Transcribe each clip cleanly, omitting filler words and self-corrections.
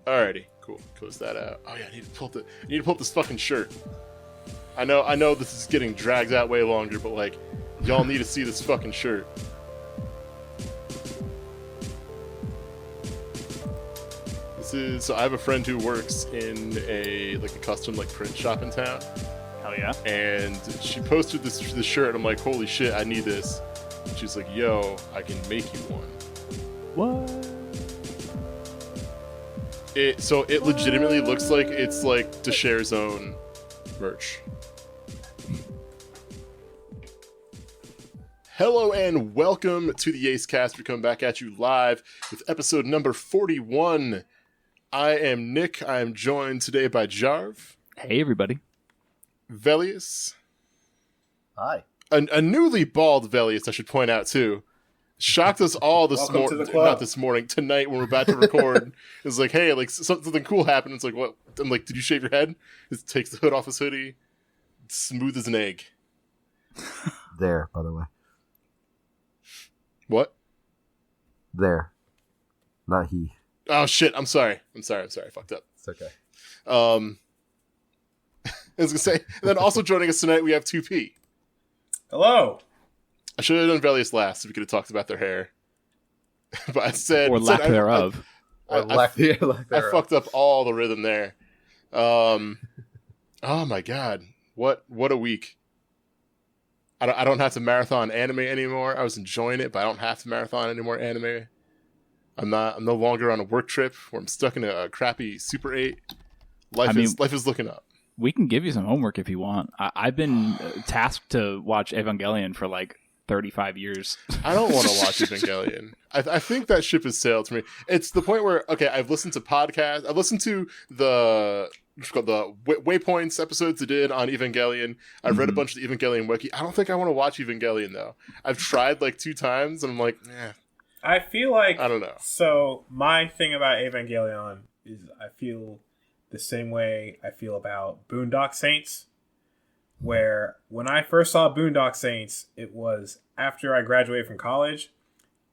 Alrighty, cool. Close that out. Oh yeah, I need to pull up this fucking shirt. I know this is getting dragged out way longer, but like, y'all need to see this fucking shirt. So I have a friend who works in a custom print shop in town. Hell yeah. And she posted this shirt, and I'm like, holy shit, I need this. And she's like, yo, I can make you one. What? It legitimately looks like it's like to share zone merch. Hello and welcome to the YASEcast. We come back at you live with episode number 41. I am Nick. I am joined today by Jarv. Hey, everybody. Velius. Hi. A newly bald Velius, I should point out, too. Shocked us all this morning. Not this morning. Tonight when we're about to record. It's like, hey, something cool happened. It's like, what? I'm like, did you shave your head? He takes the hood off his hoodie. It's smooth as an egg. There, by the way. What? There. Not he. Oh, shit. I'm sorry. I fucked up. It's okay. I was going to say, and then also joining us tonight, we have 2P. Hello. I should have done Velius last so we could have talked about their hair. But I said... Or lack thereof. I fucked up all the rhythm there. Oh my god. What a week. I don't have to marathon anime anymore. I was enjoying it, but I don't have to marathon any more anime. I'm no longer on a work trip where I'm stuck in a crappy Super 8. Life is looking up. We can give you some homework if you want. I've been tasked to watch Evangelion for 35 years. I don't want to watch Evangelion. I think that ship has sailed for me. It's the point where, okay, I've listened to podcasts. I've listened to the Waypoints episodes they did on Evangelion. I've read a bunch of the Evangelion wiki. I don't think I want to watch Evangelion, though. I've tried 2 times, and I'm like, I feel like... I don't know. So, my thing about Evangelion is I feel the same way I feel about Boondock Saints, where when I first saw Boondock Saints, it was after I graduated from college,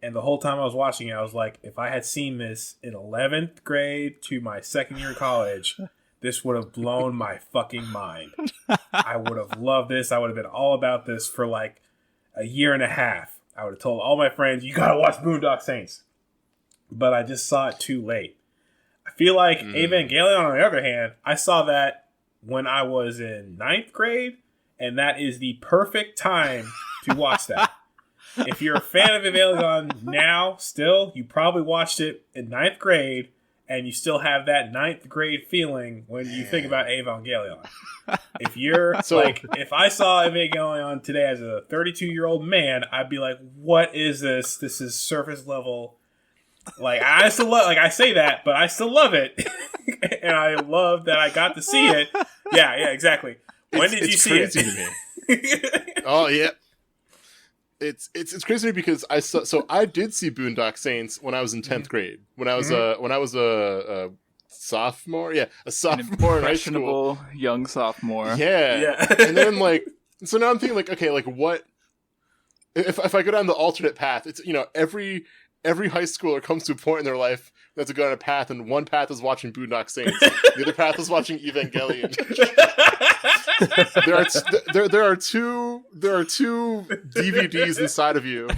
and the whole time I was watching it, I was like, if I had seen this in 11th grade to my second year of college, this would have blown my fucking mind. I would have loved this. I would have been all about this for a year and a half. I would have told all my friends, you gotta watch Boondock Saints. But I just saw it too late. I feel like Evangelion, on the other hand, I saw that when I was in 9th grade, and that is the perfect time to watch that. If you're a fan of Evangelion now, still, you probably watched it in 9th grade, and you still have that 9th grade feeling when you think about Evangelion. If you're if I saw Evangelion today as a 32-year-old man, I'd be like, what is this? This is surface level. I still love, I say that, but I still love it. And I love that I got to see it. Yeah, exactly. When did you see it? To me. Oh, yeah. It's crazy to me because I did see Boondock Saints when I was in 10th grade. When I was a sophomore, a sophomore in high school, young sophomore. Yeah. And then so now I'm thinking okay, what if I go down the alternate path? It's every high schooler comes to a point in their life they have to go down a path, and one path is watching Boondock Saints, the other path is watching Evangelion. there are two DVDs inside of you.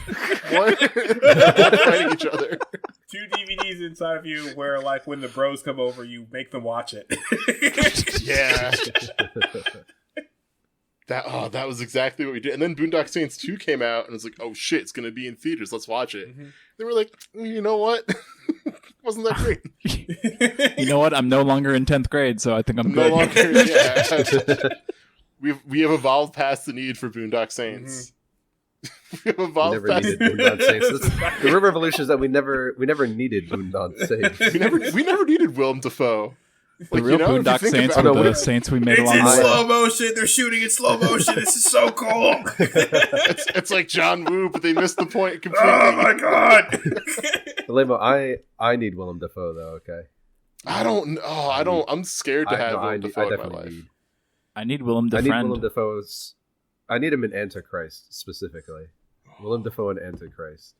One fighting each other. 2 DVDs inside of you where when the bros come over, you make them watch it. Yeah. That was exactly what we did. And then Boondock Saints 2 came out, and it's like, oh shit, it's going to be in theaters. Let's watch it. They were like, you know what? Wasn't that great? You know what? I'm no longer in 10th grade, so I think I'm good. No longer, yeah. We have evolved past the need for Boondock Saints. We have evolved past... needed Boondock Saints. The real revolution is that we never needed Boondock Saints. we never needed Willem Dafoe. The real Boondock Saints are the saints we made along the way. It's in slow motion. They're shooting in slow motion. This is so cool. It's like John Woo, but they missed the point completely. Oh my god. Lemo, I need Willem Dafoe though. Okay. I'm scared to have Willem Dafoe in my life. I need Willem Dafoe. I need Willem Dafoe's. I need him in Antichrist specifically. Willem Dafoe in Antichrist.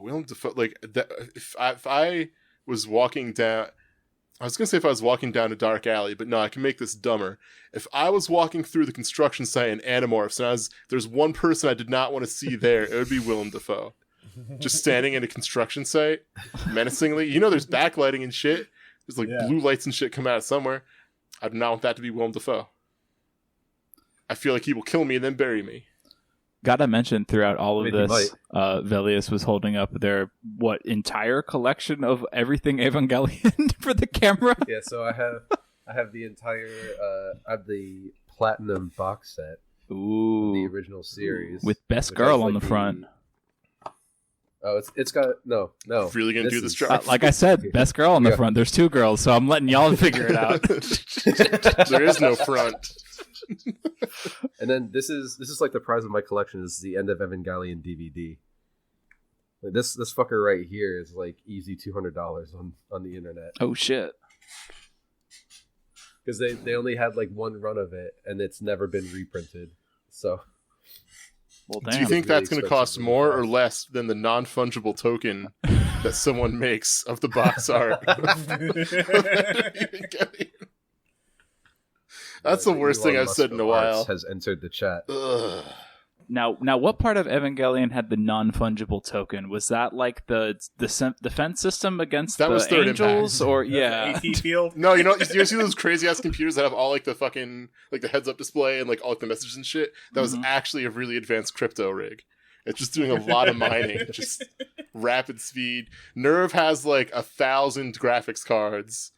Willem Dafoe, if I was walking down... I was going to say if I was walking down a dark alley, but no, I can make this dumber. If I was walking through the construction site in Animorphs, and there's one person I did not want to see there, it would be Willem Dafoe. Just standing in a construction site, menacingly. You know there's backlighting and shit. There's like blue lights and shit come out of somewhere. I do not want that to be Willem Dafoe. I feel like he will kill me and then bury me. Gotta mention throughout all of this, Velius was holding up their entire collection of everything Evangelion for the camera. Yeah, so I have the entire I have the platinum box set. Ooh, the original series with Best Girl on the front. Oh, it's got no. Really gonna do this job? Like I said, Best Girl on the front. There's 2 girls, so I'm letting y'all figure it out. There is no front. And then this is like the prize of my collection. This is the End of Evangelion DVD. Like this fucker right here is like easy $200 on the internet. Oh shit! Because they only had like one run of it, and it's never been reprinted. So, well, do you think that's going to cost more or less than the non-fungible token that someone makes of the box art? That's the worst thing I've said in a while. Has entered the chat. Ugh. Now, what part of Evangelion had the non-fungible token? Was that like the defense system against that the was Third angels, Impact. or yeah? AT field. No, you see those crazy ass computers that have all like the fucking like the heads up display and like all like, the messages and shit. That was actually a really advanced crypto rig. It's just doing a lot of mining, just rapid speed. Nerve has like 1,000 graphics cards.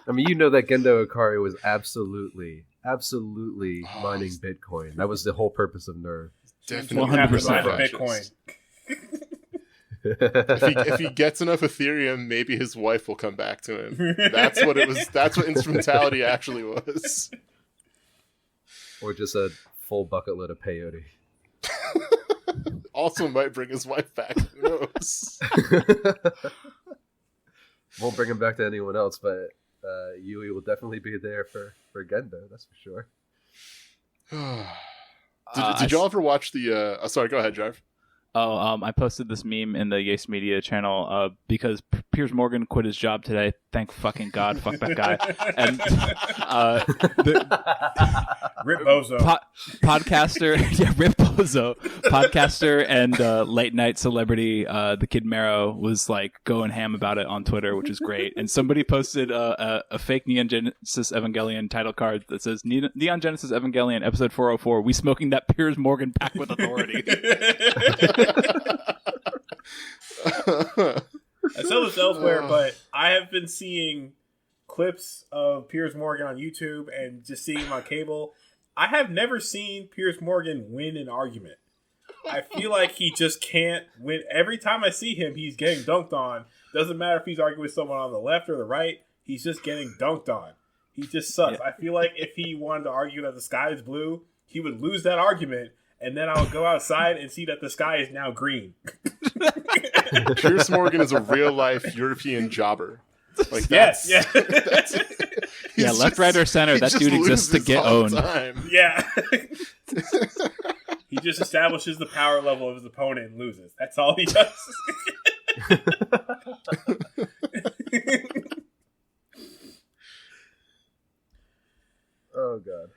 I mean, you know that Gendo Ikari was absolutely mining Bitcoin. That was the whole purpose of Nerve. Definitely 100% Bitcoin. If he gets enough Ethereum, maybe his wife will come back to him. That's what it was. That's what instrumentality actually was. Or just a full bucket load of peyote. Also might bring his wife back. Who knows? Won't bring him back to anyone else, but Yui will definitely be there for Gendo, that's for sure. Did y'all ever watch the... sorry, go ahead, Jarv. Oh, I posted this meme in the Yace Media channel because Piers Morgan quit his job today. Thank fucking God. Fuck that guy. And Rip Bozo. Podcaster. Yeah, Rip Bozo. Podcaster and late night celebrity, the Kid Marrow, was like going ham about it on Twitter, which is great. And somebody posted a fake Neon Genesis Evangelion title card that says, Neon Genesis Evangelion, episode 404, we smoking that Piers Morgan pack with authority. I saw this elsewhere, but I have been seeing clips of Piers Morgan on YouTube and just seeing him on cable. I have never seen Piers Morgan win an argument. I feel like he just can't win. Every time I see him, he's getting dunked on. Doesn't matter if he's arguing with someone on the left or the right. He's just getting dunked on. He just sucks. Yeah. I feel like if he wanted to argue that the sky is blue, he would lose that argument. And then I would go outside and see that the sky is now green. Piers Morgan is a real-life European jobber. Like yes, yeah, left, right, or center. That dude exists to get owned. Yeah. He just establishes the power level of his opponent and loses. That's all he does. Oh, God.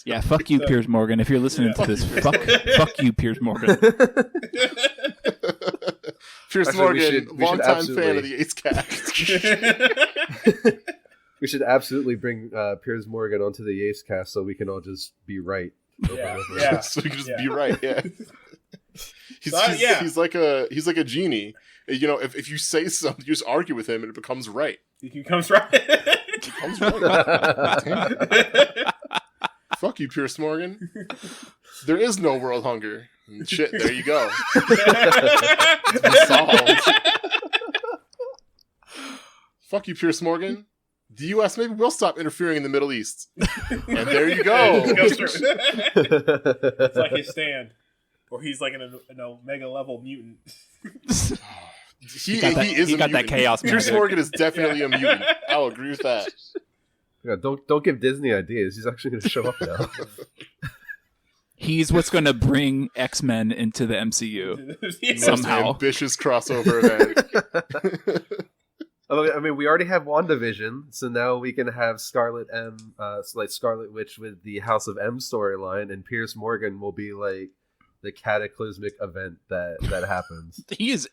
Yeah, fuck you, Piers Morgan. If you're listening to this, fuck you, Piers Morgan. Piers Morgan, longtime fan of the YASEcast. We should absolutely bring Piers Morgan onto the YASEcast so we can all just be right. Yeah. So we can just be right. Yeah. He's like a genie. You know, if you say something, you just argue with him, and it becomes right. He becomes right. It becomes right. Fuck you, Piers Morgan. There is no world hunger. Shit, there you go. It's been solved. Fuck you, Piers Morgan. The U.S. maybe will stop interfering in the Middle East. And there you go. It's like his stand. Or he's like an omega level mutant. He is a mutant. That chaos. Piers Morgan is definitely a mutant. I'll agree with that. Yeah, don't give Disney ideas. He's actually going to show up now. He's what's going to bring X-Men into the MCU somehow. Most ambitious crossover event. I mean, we already have WandaVision, so now we can have Scarlet Witch with the House of M storyline, and Piers Morgan will be like the cataclysmic event that happens. He is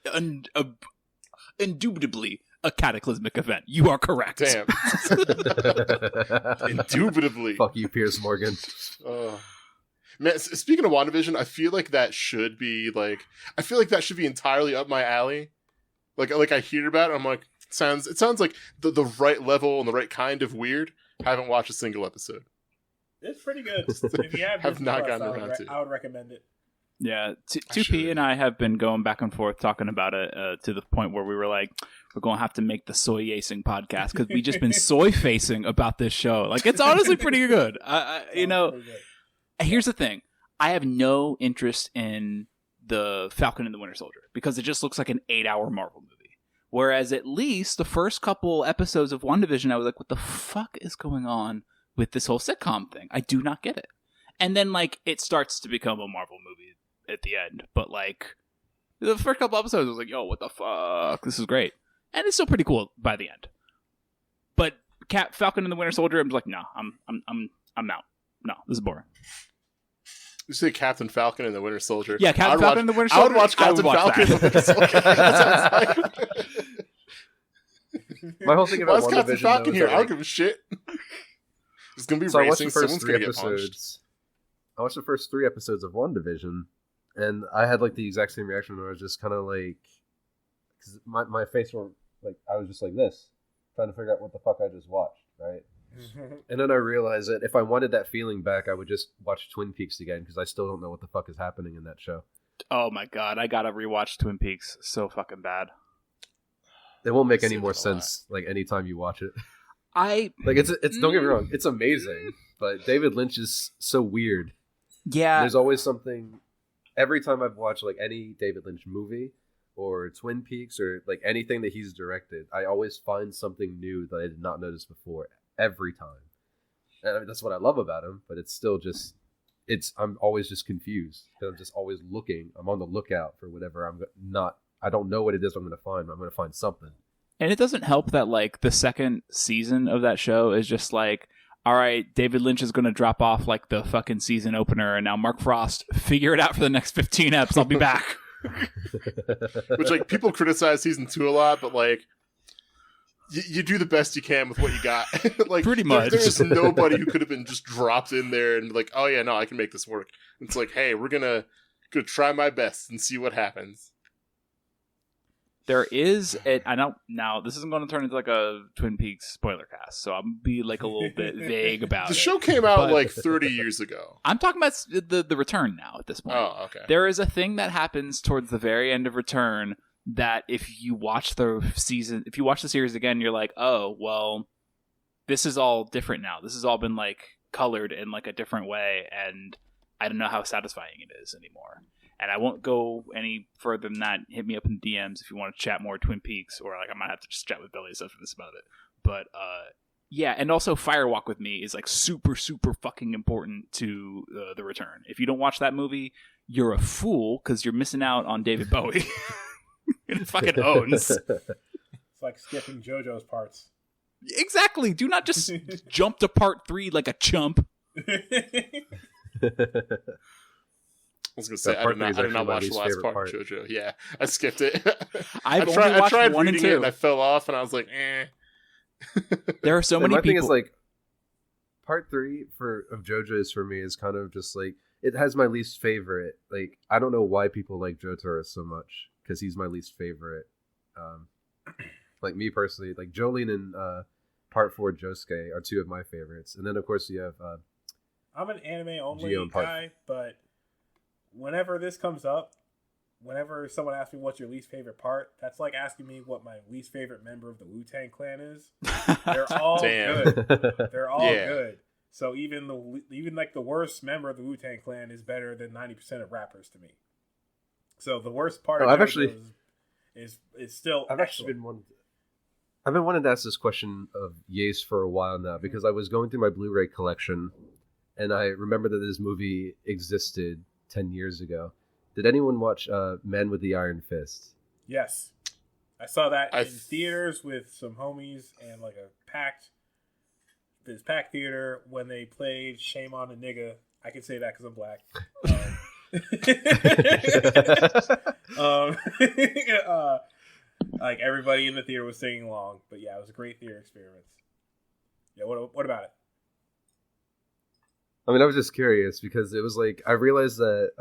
indubitably a cataclysmic event. You are correct. Damn. Indubitably. Fuck you, Piers Morgan. Man, speaking of WandaVision, I feel like that should be entirely up my alley. Like I hear about it, I'm like, it sounds like the right level and the right kind of weird. Haven't watched a single episode. It's pretty good. If you have not gotten around to. I would recommend it. Yeah, 2P and I have been going back and forth talking about it to the point where we were like, we're going to have to make the soy yacing podcast because we just been soy facing about this show. Like, it's honestly pretty good. Here's the thing. I have no interest in the Falcon and the Winter Soldier because it just looks like an 8-hour Marvel movie. Whereas at least the first couple episodes of WandaVision, I was like, what the fuck is going on with this whole sitcom thing? I do not get it. And then, like, it starts to become a Marvel movie at the end. But, like, the first couple episodes, I was like, yo, what the fuck? This is great. And it's still pretty cool by the end. But Falcon and the Winter Soldier, I'm like, no, I'm out. No, this is boring. You say Captain Falcon and the Winter Soldier. Yeah, Captain Falcon and the Winter Soldier. I would watch Captain Falcon and the Winter Soldier. My whole thing about WandaVision, Captain Falcon here? I don't give a shit. It's gonna be racing. Someone's gonna get punched. I watched the first 3 episodes of WandaVision, and I had like the exact same reaction where I was just kind of like, because my face were like, I was just like this, trying to figure out what the fuck I just watched, right? And then I realized that if I wanted that feeling back, I would just watch Twin Peaks again because I still don't know what the fuck is happening in that show. Oh my god, I gotta rewatch Twin Peaks. So fucking bad. It won't make any more sense like anytime you watch it. It's don't get me wrong, it's amazing, but David Lynch is so weird. Yeah, there's always something. Every time I've watched like any David Lynch movie or Twin Peaks or like anything that he's directed, I always find something new that I did not notice before. Every time, and I mean, that's what I love about him. But it's still just, I'm always just confused because I'm just always looking. I'm on the lookout for whatever I don't know what it is I'm going to find. But I'm going to find something. And it doesn't help that like the second season of that show is just like, all right, David Lynch is going to drop off like the fucking season opener, and now Mark Frost, figure it out for the next 15 eps. I'll be back. Which like people criticize season 2 a lot, but like. You do the best you can with what you got. Like pretty much. There's nobody who could have been just dropped in there and like, oh yeah, no, I can make this work. It's like, hey, we're gonna try my best and see what happens. There is I don't now. This isn't going to turn into like a Twin Peaks spoiler cast, so I'm gonna be like a little bit vague about it. The show came out like 30 years ago. I'm talking about the Return now. At this point, oh okay. There is a thing that happens towards the very end of Return. That if you watch the series again, you're like, oh, well, this is all different now. This has all been like colored in like a different way, and I don't know how satisfying it is anymore. And I won't go any further than that. Hit me up in the DMs if you want to chat more Twin Peaks, or like I might have to just chat with Velius after this about it. But yeah, and also Firewalk with Me is like super, super fucking important to the Return. If you don't watch that movie, you're a fool because you're missing out on David Bowie. It fucking owns. It's like skipping JoJo's parts. Exactly. Do not just jump to part 3 like a chump. I was going to say, I did not watch the last part of JoJo. Yeah, I skipped it. I tried 1 and 2. And I fell off, and I was like, eh. There are so many people. My thing is, like, part 3 of JoJo's for me is kind of just like, it has my least favorite. Like, I don't know why people like Jotaro so much. Because he's my least favorite. Like me personally, like Jolene and Part 4 Josuke are 2 of my favorites. And then of course you have I'm an anime only guy, but whenever this comes up, whenever someone asks me what's your least favorite part, that's like asking me what my least favorite member of the Wu-Tang Clan is. They're all good. They're all good. So even like the worst member of the Wu-Tang Clan is better than 90% of rappers to me. So the worst part of it is still. I've actually been wanting to ask this question of Yace for a while now because I was going through my Blu-ray collection, and I remember that this movie existed 10 years ago. Did anyone watch Men with the Iron Fist? Yes. I saw that in theaters with some homies and like a packed theater when they played Shame on a Nigga. I can say that because I'm black. Like everybody in the theater was singing along. But yeah, it was a great theater experience. Yeah, what about it? I mean, I was just curious because it was like I realized that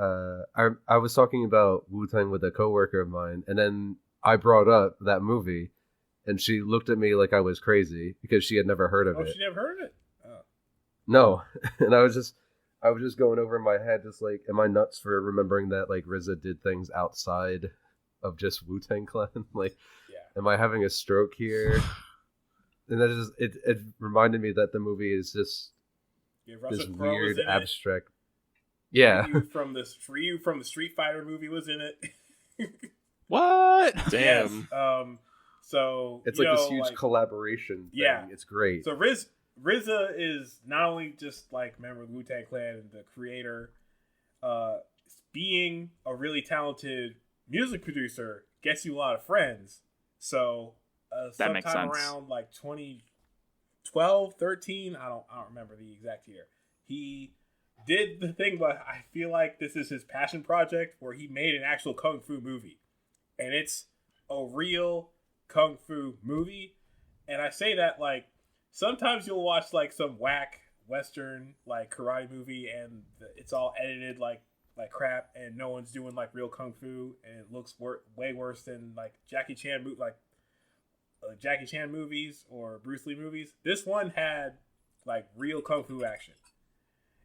I was talking about Wu-Tang with a coworker of mine, and then I brought up that movie, and she looked at me like I was crazy because she had never heard of it. Oh, she never heard of it? Oh. No, and I was just going over in my head, just like, am I nuts for remembering that like RZA did things outside of just Wu-Tang Clan? Like, am I having a stroke here? And that just it reminded me that the movie is just. This weird abstract. Yeah. Ryu from the Street Fighter movie was in it. What? Damn. Yes. So it's like this huge collaboration thing. Yeah. It's great. So RZA is not only just like member of the Wu-Tang Clan and the creator, being a really talented music producer gets you a lot of friends. So that makes sometime sense. around like 2012, 13, I don't remember the exact year. He did the thing, but I feel like this is his passion project where he made an actual kung fu movie. And it's a real kung fu movie. And I say that like sometimes you'll watch like some whack Western like karate movie and it's all edited like crap and no one's doing like real kung fu and it looks way worse than like Jackie Chan movies or Bruce Lee movies. This one had like real kung fu action,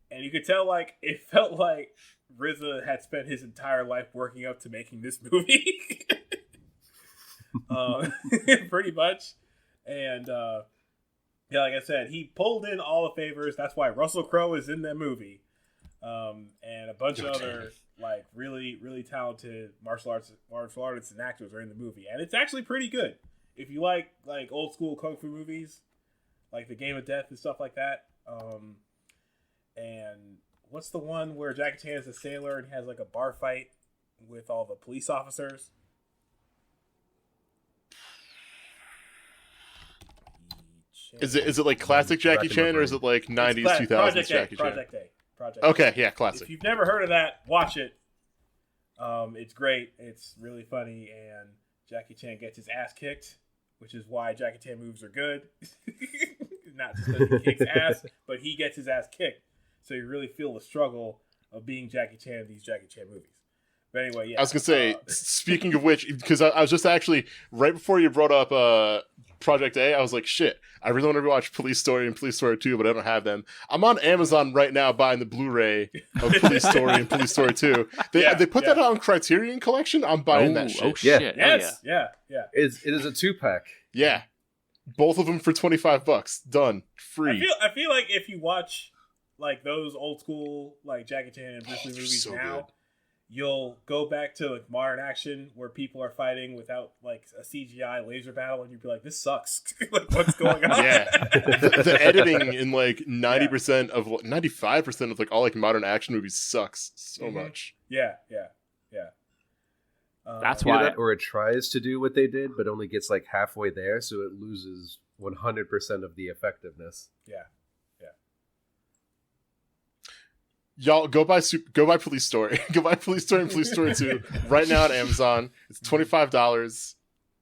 and you could tell like it felt like RZA had spent his entire life working up to making this movie, pretty much. And yeah, like I said, he pulled in all the favors. That's why Russell Crowe is in that movie, and a bunch of other like really really talented martial artists and actors are in the movie, and it's actually pretty good. If you like old school kung fu movies, like The Game of Death and stuff like that, and what's the one where Jackie Chan is a sailor and has like a bar fight with all the police officers? Is it like classic Jackie Chan or is it like 90s, 2000s Jackie Chan? Project Okay, A. yeah, classic. If you've never heard of that, watch it. It's great. It's really funny, and Jackie Chan gets his ass kicked, which is why Jackie Chan movies are good. Not just that he kicks ass, but he gets his ass kicked. So you really feel the struggle of being Jackie Chan in these Jackie Chan movies. But anyway, yeah. I was going to say, speaking of which, because I was just actually, right before you brought up Project A, I was like, shit, I really want to watch Police Story and Police Story 2, but I don't have them. I'm on Amazon right now buying the Blu-ray of Police Story and Police Story 2. They put that on Criterion Collection. I'm buying that shit. Oh, shit. Yes. Yeah. It is a 2-pack. Yeah. Both of them for $25. Done. Free. I feel like if you watch like those old school like Jackie Chan and Bruce Lee movies so now, good. You'll go back to like modern action where people are fighting without like a CGI laser battle, and you'd be like, "This sucks." Like, what's going on? Yeah, the editing in like 90% of 95% of like all like modern action movies sucks so much. Yeah. That's why, or it tries to do what they did, but only gets like halfway there, so it loses 100% of the effectiveness. Yeah. Y'all go buy Police Story. Go buy Police Story and Police Story 2 right now on Amazon. It's $25.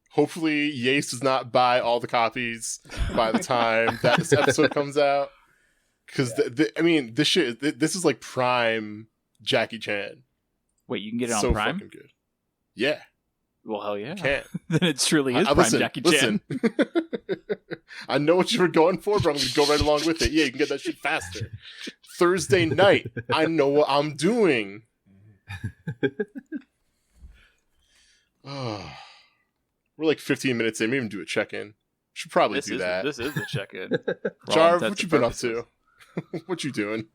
Hopefully Yase does not buy all the copies by the time that this episode comes out. Because this is like prime Jackie Chan. Wait, you can get it on so Prime? Fucking good. Yeah. Well, hell yeah. Can't. Then it truly is prime Jackie Chan. I know what you were going for, but I'm going to go right along with it. Yeah, you can get that shit faster. Thursday night, I know what I'm doing. Oh, we're like 15 minutes in. Maybe even do a check-in. Should probably do that. This is the check-in. Jarv, what you been up to? What you doing?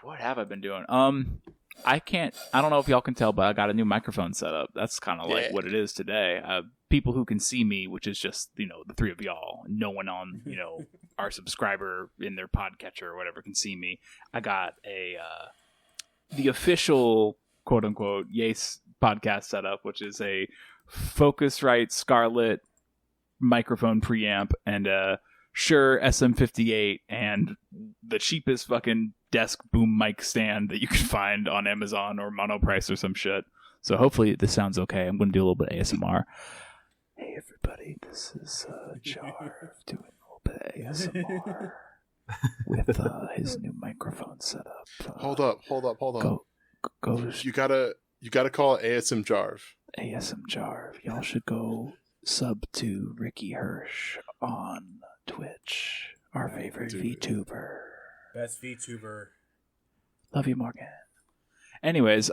What have I been doing? I don't know if y'all can tell, but I got a new microphone set up. That's kind of like what it is today. People who can see me, which is just, the three of y'all, no one on, our subscriber in their podcatcher or whatever can see me, I got the official quote unquote Yase podcast setup, which is a Focusrite Scarlett microphone preamp and a Shure SM58 and the cheapest fucking desk boom mic stand that you can find on Amazon or Monoprice or some shit. So hopefully this sounds okay. I'm going to do a little bit of ASMR. Hey everybody, this is Jarv doing a little bit of ASMR with his new microphone setup. Hold up. Go. You gotta call it ASM Jarv. ASM Jarv. Y'all should go sub to Ricky Hirsch on Twitch. Our favorite VTuber. Best VTuber. Love you, Morgan. Anyways,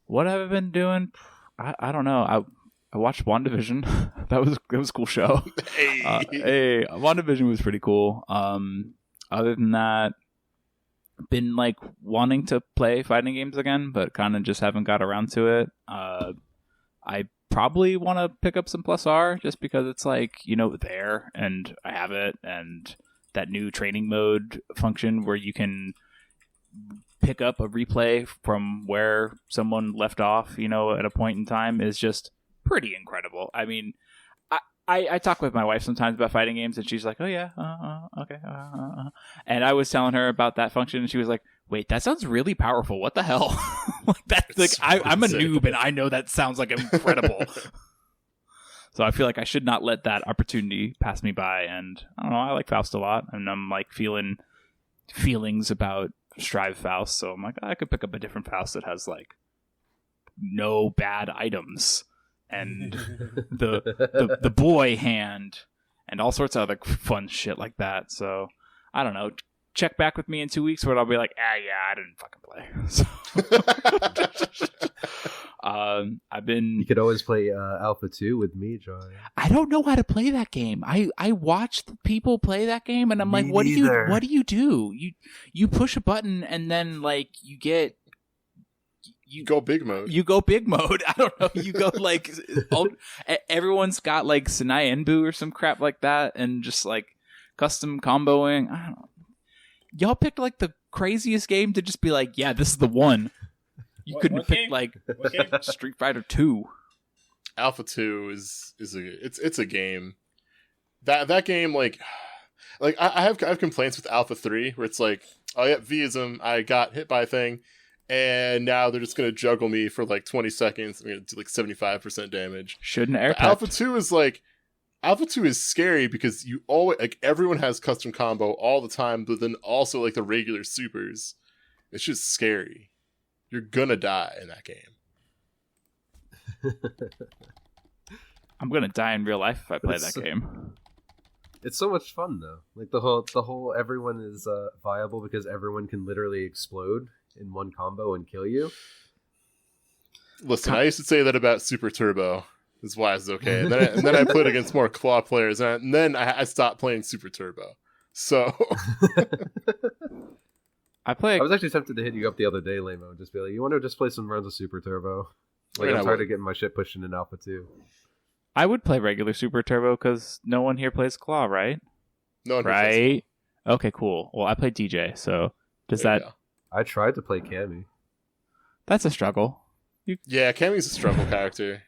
what have I been doing? I don't know. I watched WandaVision. That was a cool show. Hey, WandaVision was pretty cool. Other than that, been like wanting to play fighting games again, but kind of just haven't got around to it. I probably want to pick up some Plus R just because it's like, there and I have it, and that new training mode function where you can pick up a replay from where someone left off, at a point in time is just pretty incredible. I mean, I talk with my wife sometimes about fighting games, and she's like, "Oh yeah, okay." And I was telling her about that function, and she was like, "Wait, that sounds really powerful. What the hell?" I'm a noob, and I know that sounds like incredible. So I feel like I should not let that opportunity pass me by. And I don't know, I like Faust a lot, and I'm like feeling feelings about Strive Faust. So I'm like, I could pick up a different Faust that has like no bad items. And the boy hand and all sorts of other fun shit like that. So I don't know. Check back with me in 2 weeks where I'll be like, I didn't fucking play. So, I've been. You could always play Alpha 2 with me, John. I don't know how to play that game. I watched people play that game, and I'm like, what do you do? You push a button, and then like you get. You go big mode. I don't know. You go like everyone's got like Sinai Enbu or some crap like that, and just like custom comboing. I don't know. Y'all picked like the craziest game to just be like, yeah, this is the one. You couldn't pick like Street Fighter 2. Alpha 2 it's a game. That game like I have complaints with Alpha 3 where it's like, oh yeah, Vism, I got hit by a thing. And now they're just going to juggle me for like 20 seconds. I'm going to do like 75% damage. Shouldn't air Alpha 2 is scary because you always, like, everyone has custom combo all the time, but then also like the regular supers. It's just scary. You're going to die in that game. I'm going to die in real life if I play that game. It's so much fun though. Like the whole everyone is viable because everyone can literally explode in one combo and kill you. Listen, I used to say that about Super Turbo. That's why it's okay. And then I played against more claw players, and then I stopped playing Super Turbo. So I was actually tempted to hit you up the other day, Lamo, and just be like, "You want to just play some rounds of Super Turbo?" Like I'm tired of getting my shit pushed in Alpha 2. I would play regular Super Turbo because no one here plays claw, right? No one right? Okay, cool. Well, I play DJ, so does that? I tried to play Cammy. That's a struggle. Yeah, Cammy's a struggle character.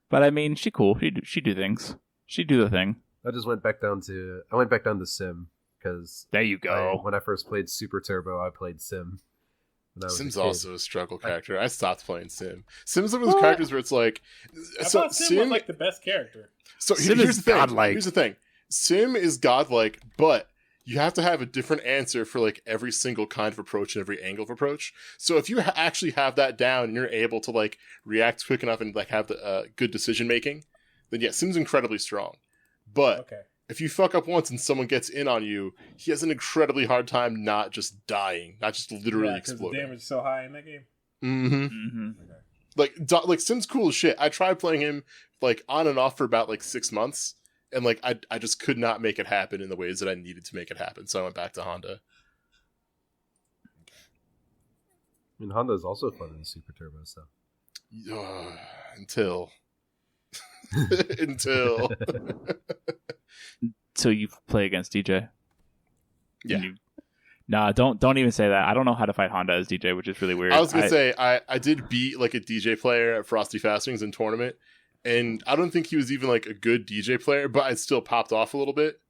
But I mean, she cool. She do things. She do the thing. I went back down to Sim because there you go. When I first played Super Turbo, I played Sim. Sim's also a struggle character. I stopped playing Sim. Sim's one of those characters where it's like, I thought Sim was like the best character. So here's the thing. Godlike. Here's the thing. Sim is godlike, but you have to have a different answer for like every single kind of approach and every angle of approach. So if you actually have that down and you're able to like react quick enough and like have the good decision making, then yeah, Sim's incredibly strong. But if you fuck up once and someone gets in on you, he has an incredibly hard time not just dying, not just literally exploding. The damage is so high in that game. Mm-hmm. Okay. Like Sim's cool as shit. I tried playing him like on and off for about like 6 months. And, like, I just could not make it happen in the ways that I needed to make it happen. So I went back to Honda. I mean, Honda is also fun in Super Turbo, so. Until. So you play against DJ? Yeah. Nah, don't even say that. I don't know how to fight Honda as DJ, which is really weird. I was gonna say I did beat like a DJ player at Frosty Fastings in tournament, and I don't think he was even like a good DJ player, but I still popped off a little bit.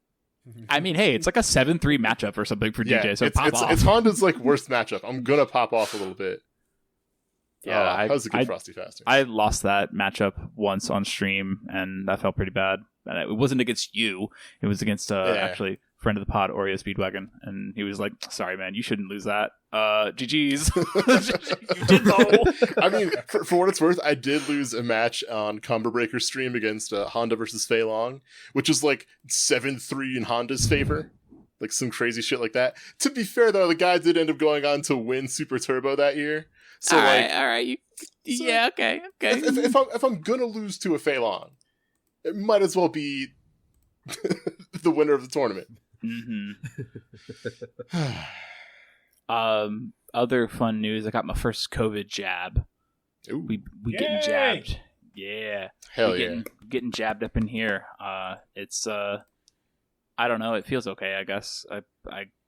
I mean, hey, it's like a 7-3 matchup or something for DJ, so pop off. It's Honda's like worst matchup. I'm gonna pop off a little bit. Yeah, that was a good Frosty Fastings. I lost that matchup once on stream, and that felt pretty bad. And it wasn't against you; it was against actually friend of the pod, Oreo Speedwagon, and he was like, "Sorry, man, you shouldn't lose that. GG's." You did though. I mean, for what it's worth, I did lose a match on Combo Breaker stream against Honda versus Fei Long, which is like 7-3 in Honda's favor. Like some crazy shit like that. To be fair, though, the guy did end up going on to win Super Turbo that year. So all right. Yeah, okay. If I'm gonna lose to a Fei Long, it might as well be the winner of the tournament. Other fun news. I got my first COVID jab. Ooh. We getting jabbed. Yeah. Hell yeah. Getting jabbed up in here. It's I don't know. It feels okay, I guess. I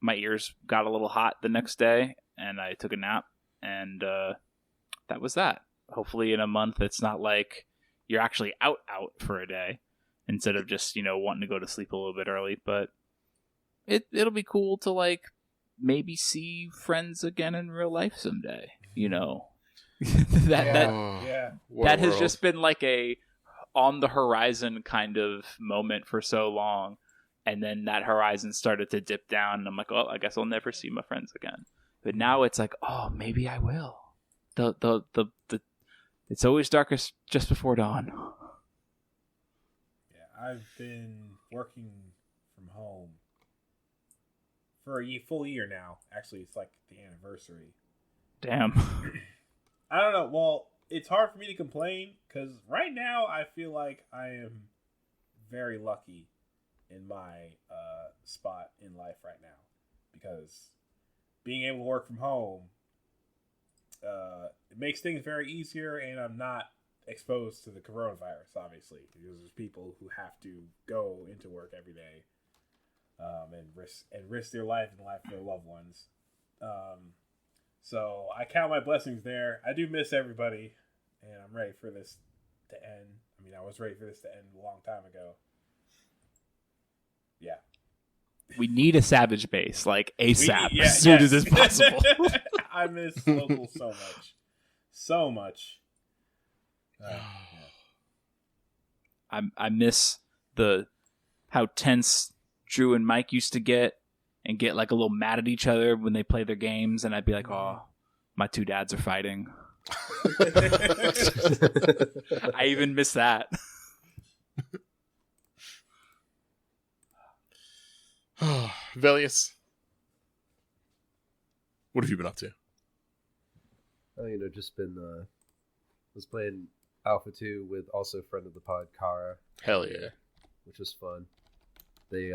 my ears got a little hot the next day, and I took a nap, and that was that. Hopefully, in a month, it's not like you're actually out for a day instead of just wanting to go to sleep a little bit early. But it'll be cool to like maybe see friends again in real life someday. That has just been like a on the horizon kind of moment for so long. And then that horizon started to dip down, and I'm like, "Oh, I guess I'll never see my friends again." But now it's like, "Oh, maybe I will." It's always darkest just before dawn. Yeah, I've been working from home for a full year now. Actually, it's like the anniversary. Damn. I don't know. Well, it's hard for me to complain because right now I feel like I am very lucky in my spot in life right now, because being able to work from home it makes things very easier, and I'm not exposed to the coronavirus, obviously, because there's people who have to go into work every day and risk their life and the life of their loved ones. So I count my blessings there. I do miss everybody, and I'm ready for this to end. I mean, I was ready for this to end a long time ago. Yeah. We need a Savage base, like ASAP, as soon as it's possible. I miss local so much. So much. I miss how tense Drew and Mike used to get like a little mad at each other when they play their games, and I'd be like, "Oh, my two dads are fighting." I even miss that. Velius, what have you been up to? Oh, just been was playing Alpha 2 with also friend of the pod, Kara. Hell yeah. Which was fun. They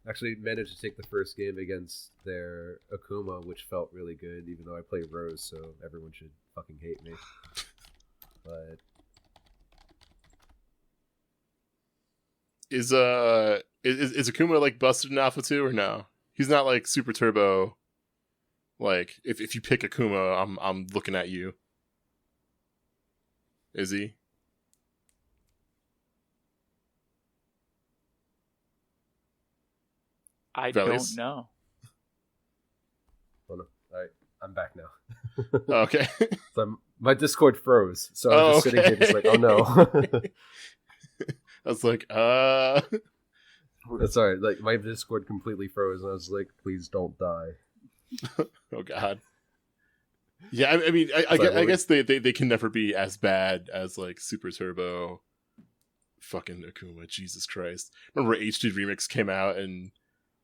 actually managed to take the first game against their Akuma, which felt really good, even though I play Rose, so everyone should fucking hate me. But Is Akuma like busted in Alpha 2 or no? He's not like Super Turbo. Like if you pick Akuma, I'm looking at you. Is he? I Velius? don't know. Oh no! Alright, I'm back now. Okay. So my Discord froze, so I was just sitting here just like, oh no. I was like, That's alright. Like my Discord completely froze, and I was like, please don't die. Oh god. Yeah, I mean, I guess they can never be as bad as like Super Turbo fucking Akuma. Jesus Christ. Remember HD Remix came out and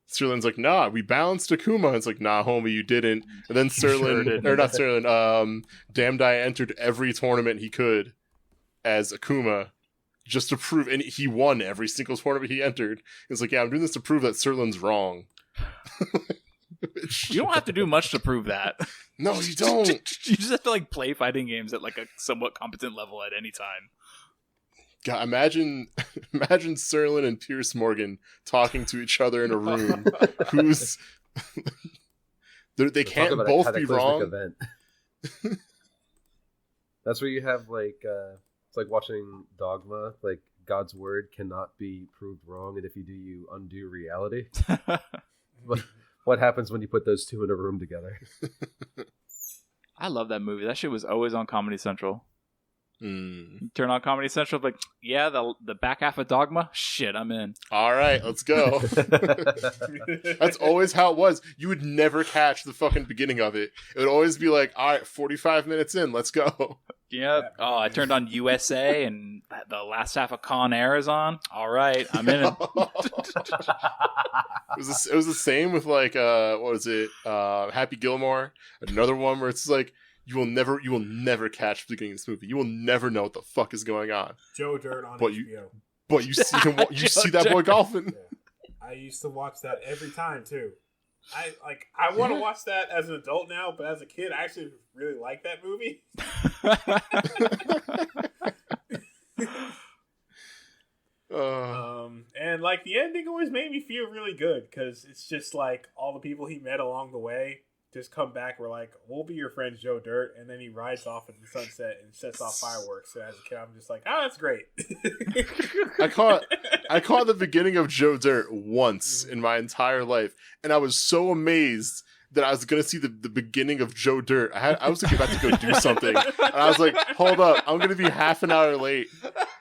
Sterling's like, nah, we balanced Akuma. It's like, nah, homie, you didn't. And then Sterling, or not Sterling, Damdai entered every tournament he could as Akuma just to prove, and he won every single tournament he entered. It's like, yeah, I'm doing this to prove that Sterling's wrong. You don't have to do much to prove that. No, you don't. You just have to like play fighting games at like a somewhat competent level at any time. God, imagine Serlin and Pierce Morgan talking to each other in a room. Who's they can't both be wrong. Event. That's where you have like it's like watching Dogma. Like God's word cannot be proved wrong, and if you do, you undo reality. What happens when you put those two in a room together? I love that movie. That shit was always on Comedy Central. You turn on Comedy Central, like, yeah, the back half of Dogma? Shit, I'm in. All right, let's go. That's always how it was. You would never catch the fucking beginning of it. It would always be like, all right, 45 minutes in, let's go. Yeah. Oh, I turned on USA and the last half of Con Air is on. All right, I'm in it. It was the same with like, what was it? Happy Gilmore. Another one where it's like, you will never catch the beginning of this movie. You will never know what the fuck is going on. Joe Dirt on HBO. But you see him. You see that boy golfing. Yeah. I used to watch that every time too. I want to watch that as an adult now, but as a kid, I actually really like that movie. And like the ending always made me feel really good because it's just like all the people he met along the way just come back. We're like, we'll be your friend Joe Dirt, and then he rides off into the sunset and sets off fireworks. So as a kid, I'm just like, oh, that's great. I caught the beginning of Joe Dirt once in my entire life, and I was so amazed that I was going to see the beginning of Joe Dirt. I was about to go do something, and I was like, hold up, I'm going to be half an hour late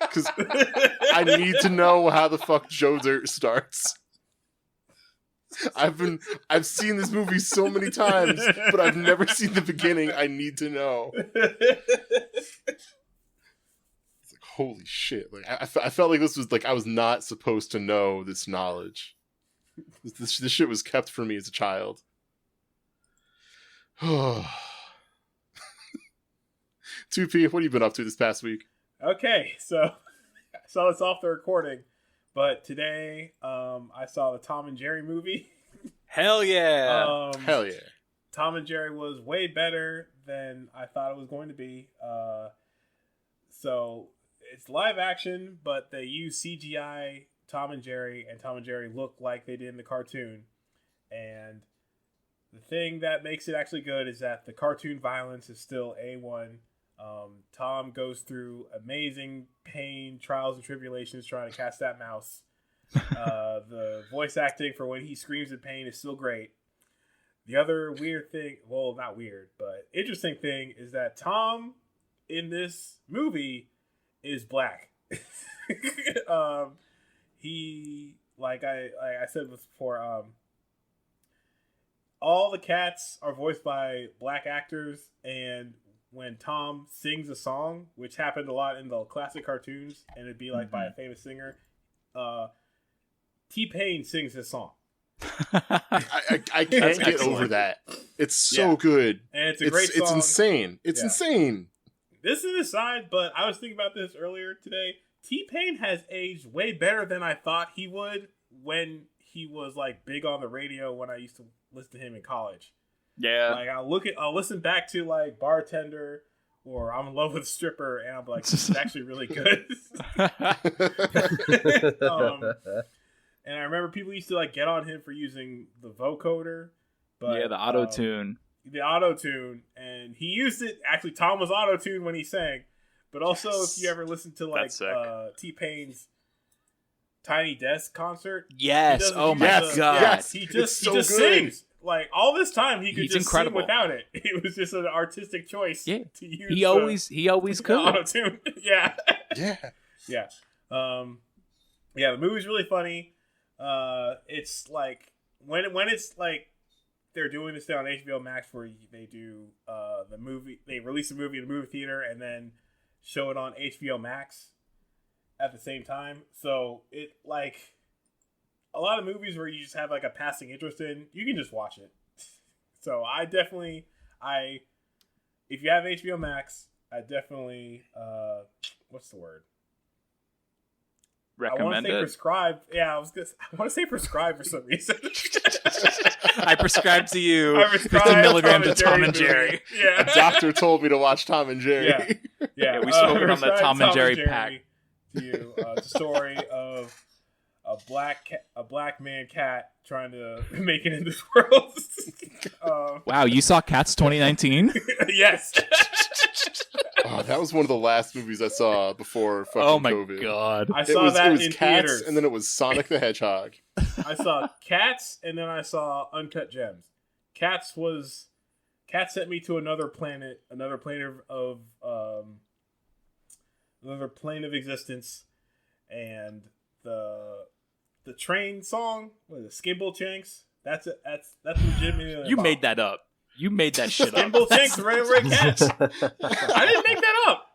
because I need to know how the fuck Joe Dirt starts. I've seen this movie so many times, but I've never seen the beginning. I need to know. It's like, holy shit. Like I felt like this was like I was not supposed to know this knowledge. This shit was kept from me as a child. 2P, what have you been up to this past week? Okay, so I saw this off the recording. But today, I saw the Tom and Jerry movie. Hell yeah! Hell yeah! Tom and Jerry was way better than I thought it was going to be. So it's live action, but they use CGI Tom and Jerry look like they did in the cartoon. And the thing that makes it actually good is that the cartoon violence is still A1. Tom goes through amazing pain, trials, and tribulations trying to catch that mouse. The voice acting for when he screams in pain is still great. The other weird thing, well, not weird, but interesting thing is that Tom in this movie is black. He, like I said this before, all the cats are voiced by black actors, and when Tom sings a song, which happened a lot in the classic cartoons, and it'd be like by a famous singer, T-Pain sings his song. I can't get over that. It's so good. And it's a great song. It's insane. It's insane. This is an aside, but I was thinking about this earlier today. T-Pain has aged way better than I thought he would when he was like big on the radio when I used to listen to him in college. Yeah. Like I'll listen back to like Bartender or I'm in Love with a Stripper, and I'm like, this is actually really good. And I remember people used to like get on him for using the vocoder, but the auto tune. The auto tune, and he used it. Actually, Tom was auto tuned when he sang, but also if you ever listen to like T-Pain's Tiny Desk concert, yes, oh my god, yes, he just sings. Like all this time, he could just sing without it. It was just an artistic choice. Yeah, to use he always could auto tune. Yeah, yeah. The movie's really funny. It's like when it's like they're doing this thing on HBO Max where they do the movie, they release the movie in the movie theater and then show it on HBO Max at the same time. So it like a lot of movies where you just have like a passing interest in, you can just watch it. So if you have HBO Max, I definitely what's the word? Recommend I want to say prescribe. Yeah, I want to say prescribe for some reason. I prescribe to you 50 milligrams of Tom and Jerry. Yeah. A doctor told me to watch Tom and Jerry. Yeah, we spoke on the Tom and Jerry pack. to you. It's a story of a black man cat trying to make it in this world. Wow, you saw Cats 2019? Yes. Oh, that was one of the last movies I saw before fucking Oh my COVID. god. I saw that it was in Cats, theaters. and then it was Sonic the Hedgehog. I saw Cats, and then I saw Uncut Gems. Cats sent me to another plane of existence, and the train song, what is it, Skimble Chanks? That's legitimately. You made that up. You made that shit up. Skimble Chanks, Ray Cats. I didn't make that up.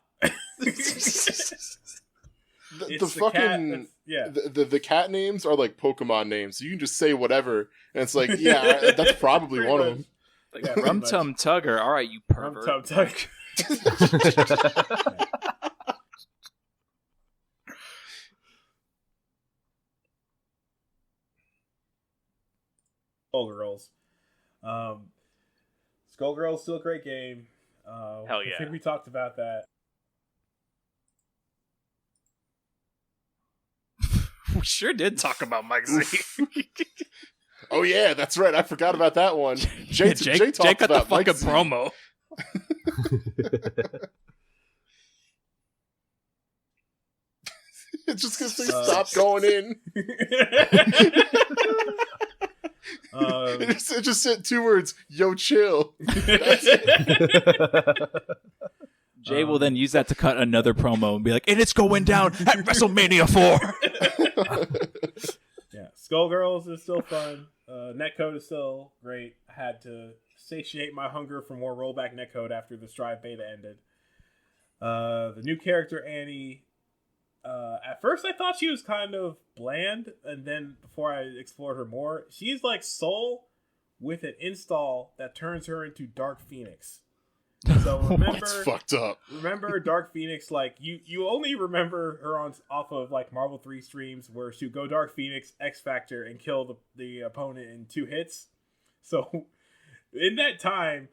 The fucking the cat names are like Pokemon names, so you can just say whatever, and it's like, yeah, that's probably one of them. Like, yeah, Rum Tum Tugger. All right, you pervert. Rum Tum Tugger. Skullgirls. Skullgirls still a great game. Hell yeah. I think we talked about that. We sure did talk about Mike Z. Oh yeah, that's right. I forgot about that one. Jay talked got the about fucking Mike Z. promo. It's just because they stopped going in. It just said 2 words, yo, chill. Jay will then use that to cut another promo and be like, and it's going down at WrestleMania 4. Yeah, Skullgirls is still fun. Netcode is still great. I had to satiate my hunger for more rollback netcode after the Strive beta ended. The new character, Annie, at first I thought she was kind of bland, and then before I explored her more, she's like Soul with an install that turns her into Dark Phoenix. So remember, That's fucked up. Remember Dark Phoenix? Like you only remember her off of like Marvel 3 streams where she'd go Dark Phoenix, X Factor, and kill the opponent in 2 hits. So in that time,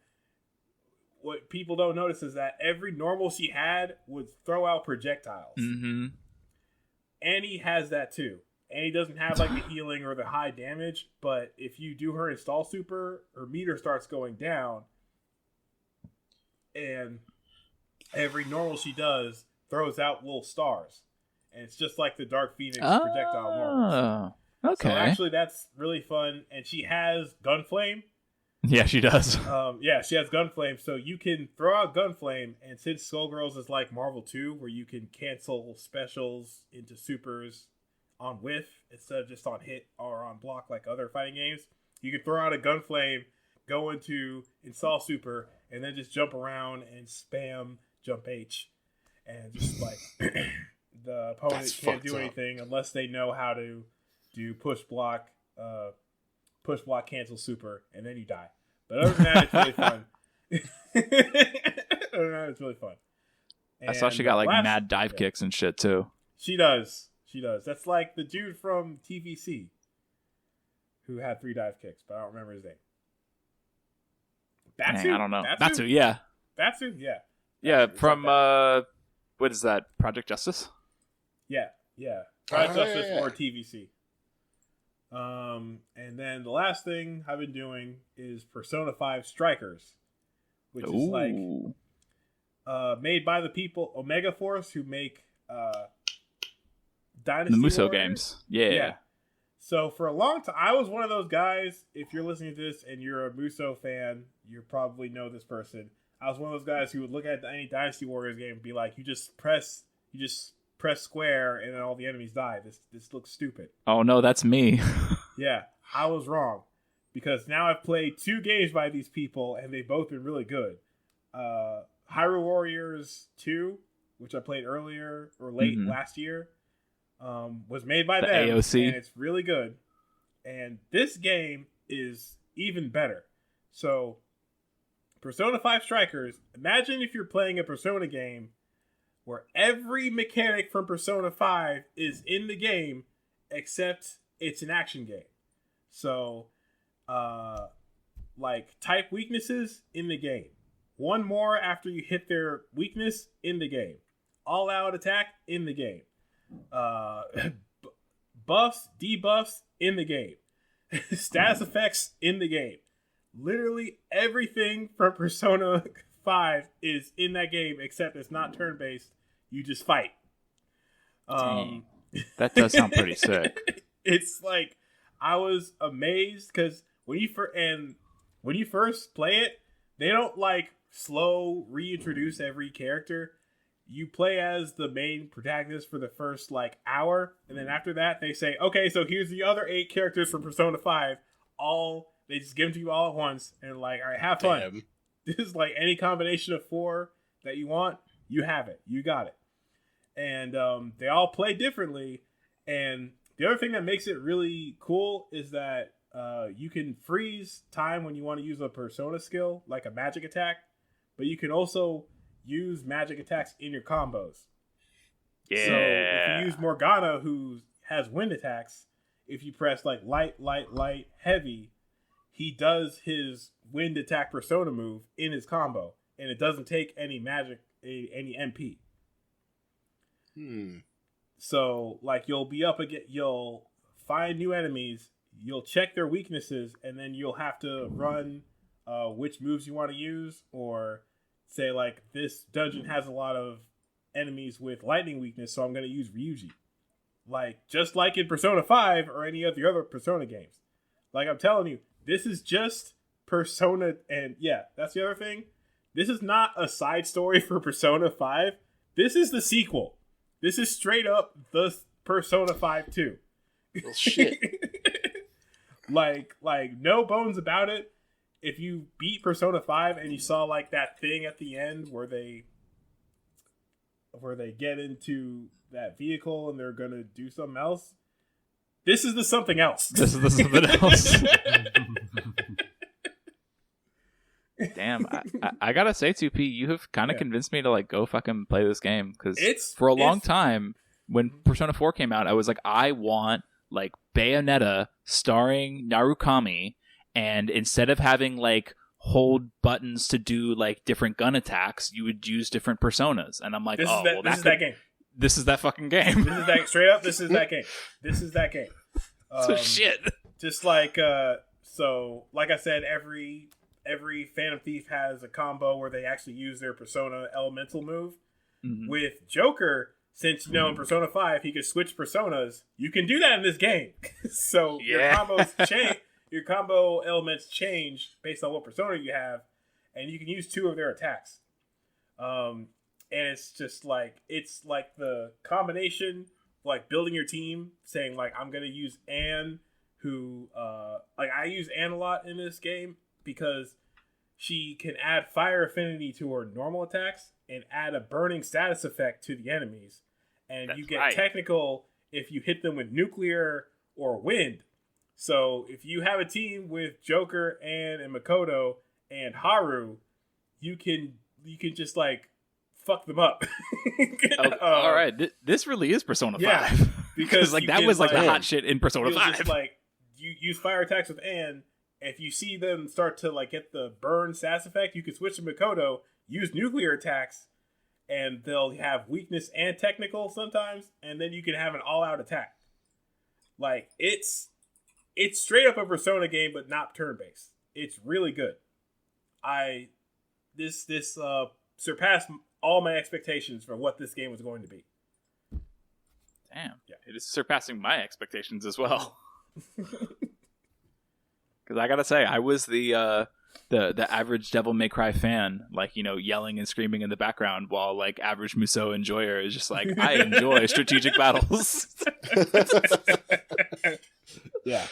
what people don't notice is that every normal she had would throw out projectiles. Mm-hmm. Annie has that too. Annie doesn't have like the healing or the high damage, but if you do her install super, her meter starts going down. And every normal she does throws out little stars. And it's just like the Dark Phoenix projectile normals. Okay. So actually that's really fun. And she has Gunflame. Yeah, she does. She has Gunflame. So you can throw out Gunflame. And since Skullgirls is like Marvel 2, where you can cancel specials into supers on whiff instead of just on hit or on block like other fighting games, you can throw out a Gunflame, go into install super, and then just jump around and spam jump H. And just like the opponent can't do anything unless they know how to do push block, cancel super, and then you die. But other than that, it's really fun. Other than that, it's really fun. I saw she got like mad dive kicks and shit too. She does. That's like the dude from TVC who had 3 dive kicks, but I don't remember his name. Dang, I don't know. Batsu, yeah. Batsu, yeah. Yeah, from, what is that, Project Justice? Yeah. Project Justice or TVC. And then the last thing I've been doing is Persona 5 Strikers, which is like made by the people, Omega Force, who make Dynasty the Musou Warriors. games. Yeah. So for a long time, I was one of those guys. If you're listening to this and you're a Musou fan, you probably know this person. I was one of those guys who would look at any Dynasty Warriors game and be like, you just press square and then all the enemies die. This looks stupid. Oh no, that's me. Yeah, I was wrong. Because now I've played 2 games by these people and they've both been really good. Hyrule Warriors 2, which I played earlier or late last year, was made by them, AOC. and it's really good. And this game is even better. So, Persona 5 Strikers, imagine if you're playing a Persona game where every mechanic from Persona 5 is in the game, except it's an action game. So, like, type weaknesses in the game. One more after you hit their weakness in the game. All-out attack in the game. buffs, debuffs in the game, status effects in the game. Literally everything from Persona 5 is in that game, except it's not turn-based. You just fight. That does sound pretty sick. It's like, I was amazed because when you first play it, they don't like slow reintroduce every character. You play as the main protagonist for the first like hour, and then after that they say, okay, so here's the other 8 characters from Persona 5. They just give them to you all at once, and like, all right, have fun. Damn. This is like any combination of 4 that you want, you have it, you got it. And they all play differently. And the other thing that makes it really cool is that you can freeze time when you want to use a Persona skill, like a magic attack, but you can also use magic attacks in your combos. Yeah. So if you use Morgana, who has wind attacks, if you press like light, heavy, he does his wind attack Persona move in his combo, and it doesn't take any any MP. So like, you'll be up again, you'll find new enemies, you'll check their weaknesses, and then you'll have to run which moves you want to use, or say like, this dungeon has a lot of enemies with lightning weakness, so I'm going to use Ryuji. Like, just like in Persona 5 or any of the other Persona games. Like, I'm telling you, this is just Persona, and yeah, that's the other thing. This is not a side story for Persona 5. This is the sequel. This is straight up the Persona 5 2. Well, shit. like, no bones about it. If you beat Persona 5 and you saw like that thing at the end where they get into that vehicle and they're gonna do something else, this is the something else. This is the something else. Damn, I gotta say, 2P, you have kind of convinced me to like go fucking play this game, because for a long time when Persona 4 came out, I was like, I want like Bayonetta starring Narukami, and instead of having like hold buttons to do like different gun attacks, you would use different personas. And I'm like, this is that game. This is that fucking game. This is that, straight up, this is that game. This is that game. So shit. Just like, so like I said, every Phantom Thief has a combo where they actually use their Persona elemental move. Mm-hmm. With Joker, since you know in Persona 5 he could switch personas, you can do that in this game. So your combos change. Your combo elements change based on what persona you have, and you can use 2 of their attacks. And it's just like, it's like the combination, like building your team, saying like, I'm going to use Anne, who, like I use Anne a lot in this game because she can add fire affinity to her normal attacks and add a burning status effect to the enemies. And you get technical if you hit them with nuclear or wind. So if you have a team with Joker, Anne, and Makoto, and Haru, you can just like fuck them up. All right, this really is Persona 5. Because like that was like the hot shit in Persona 5. Just, like, you use fire attacks with Anne. If you see them start to like get the burn status effect, you can switch to Makoto, use nuclear attacks, and they'll have weakness and technical sometimes, and then you can have an all-out attack. Like, it's straight up a Persona game, but not turn-based. It's really good. This surpassed all my expectations for what this game was going to be. Damn. Yeah, it is surpassing my expectations as well. Because I gotta say, I was the average Devil May Cry fan, like, you know, yelling and screaming in the background, while like average Musou enjoyer is just like, I enjoy strategic battles. Yeah.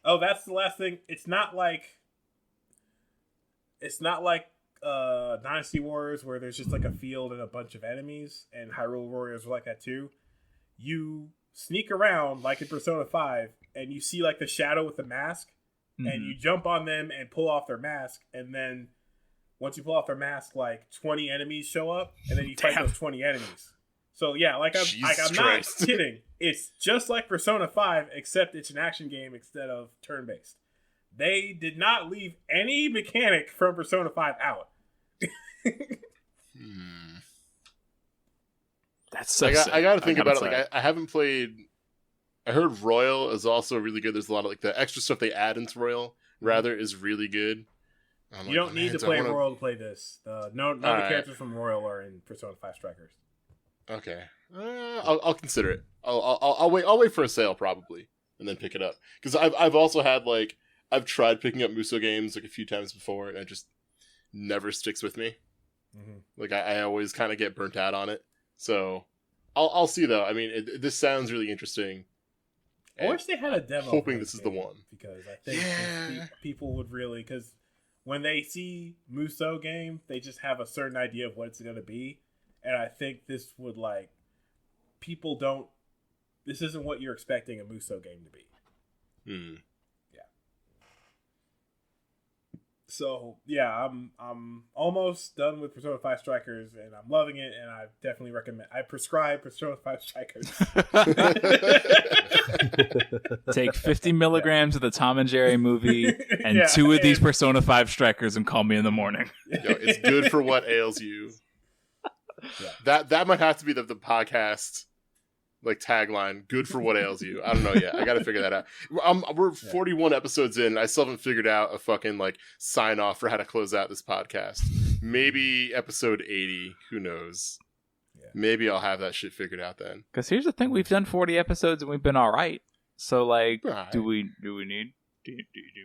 Oh, that's the last thing. It's not like Dynasty Warriors, where there's just like a field and a bunch of enemies, and Hyrule Warriors were like that too. You sneak around like in Persona 5, and you see like the shadow with the mask, and you jump on them and pull off their mask, and then once you pull off their mask, like 20 enemies show up, and then you fight those 20 enemies. So yeah, I'm not kidding. It's just like Persona 5, except it's an action game instead of turn-based. They did not leave any mechanic from Persona 5 out. That's so I got to think about it. Like I haven't played. I heard Royal is also really good. There's a lot of like the extra stuff they add into Royal rather is really good. You don't need to play Royal to play this. None of the characters from Royal are in Persona 5 Strikers. Okay, I'll consider it. I'll wait. I'll wait for a sale probably, and then pick it up. Because I've also had like I've tried picking up Musou games like a few times before, and it just never sticks with me. Mm-hmm. Like I always kind of get burnt out on it. So I'll see though. I mean, this sounds really interesting. I wish they had a demo. Hoping this is the one because I think people would really because. When they see Musou game, they just have a certain idea of what it's going to be. And I think this would, like, people don't... This isn't what you're expecting a Musou game to be. Hmm. Yeah. So, yeah, I'm almost done with Persona 5 Strikers, and I'm loving it, and I definitely recommend... I prescribe Persona 5 Strikers. Take 50 milligrams of the Tom and Jerry movie and 2 of these Persona 5 Strikers and call me in the morning. Yo, it's good for what ails you. Yeah. That might have to be the podcast like tagline. Good for what ails you. I don't know yet. I got to figure that out. We're 41 episodes in. I still haven't figured out a fucking like sign off for how to close out this podcast. Maybe episode 80. Who knows? Yeah. Maybe I'll have that shit figured out then. Because here's the thing: we've done 40 episodes and we've been all right. So like, do we need?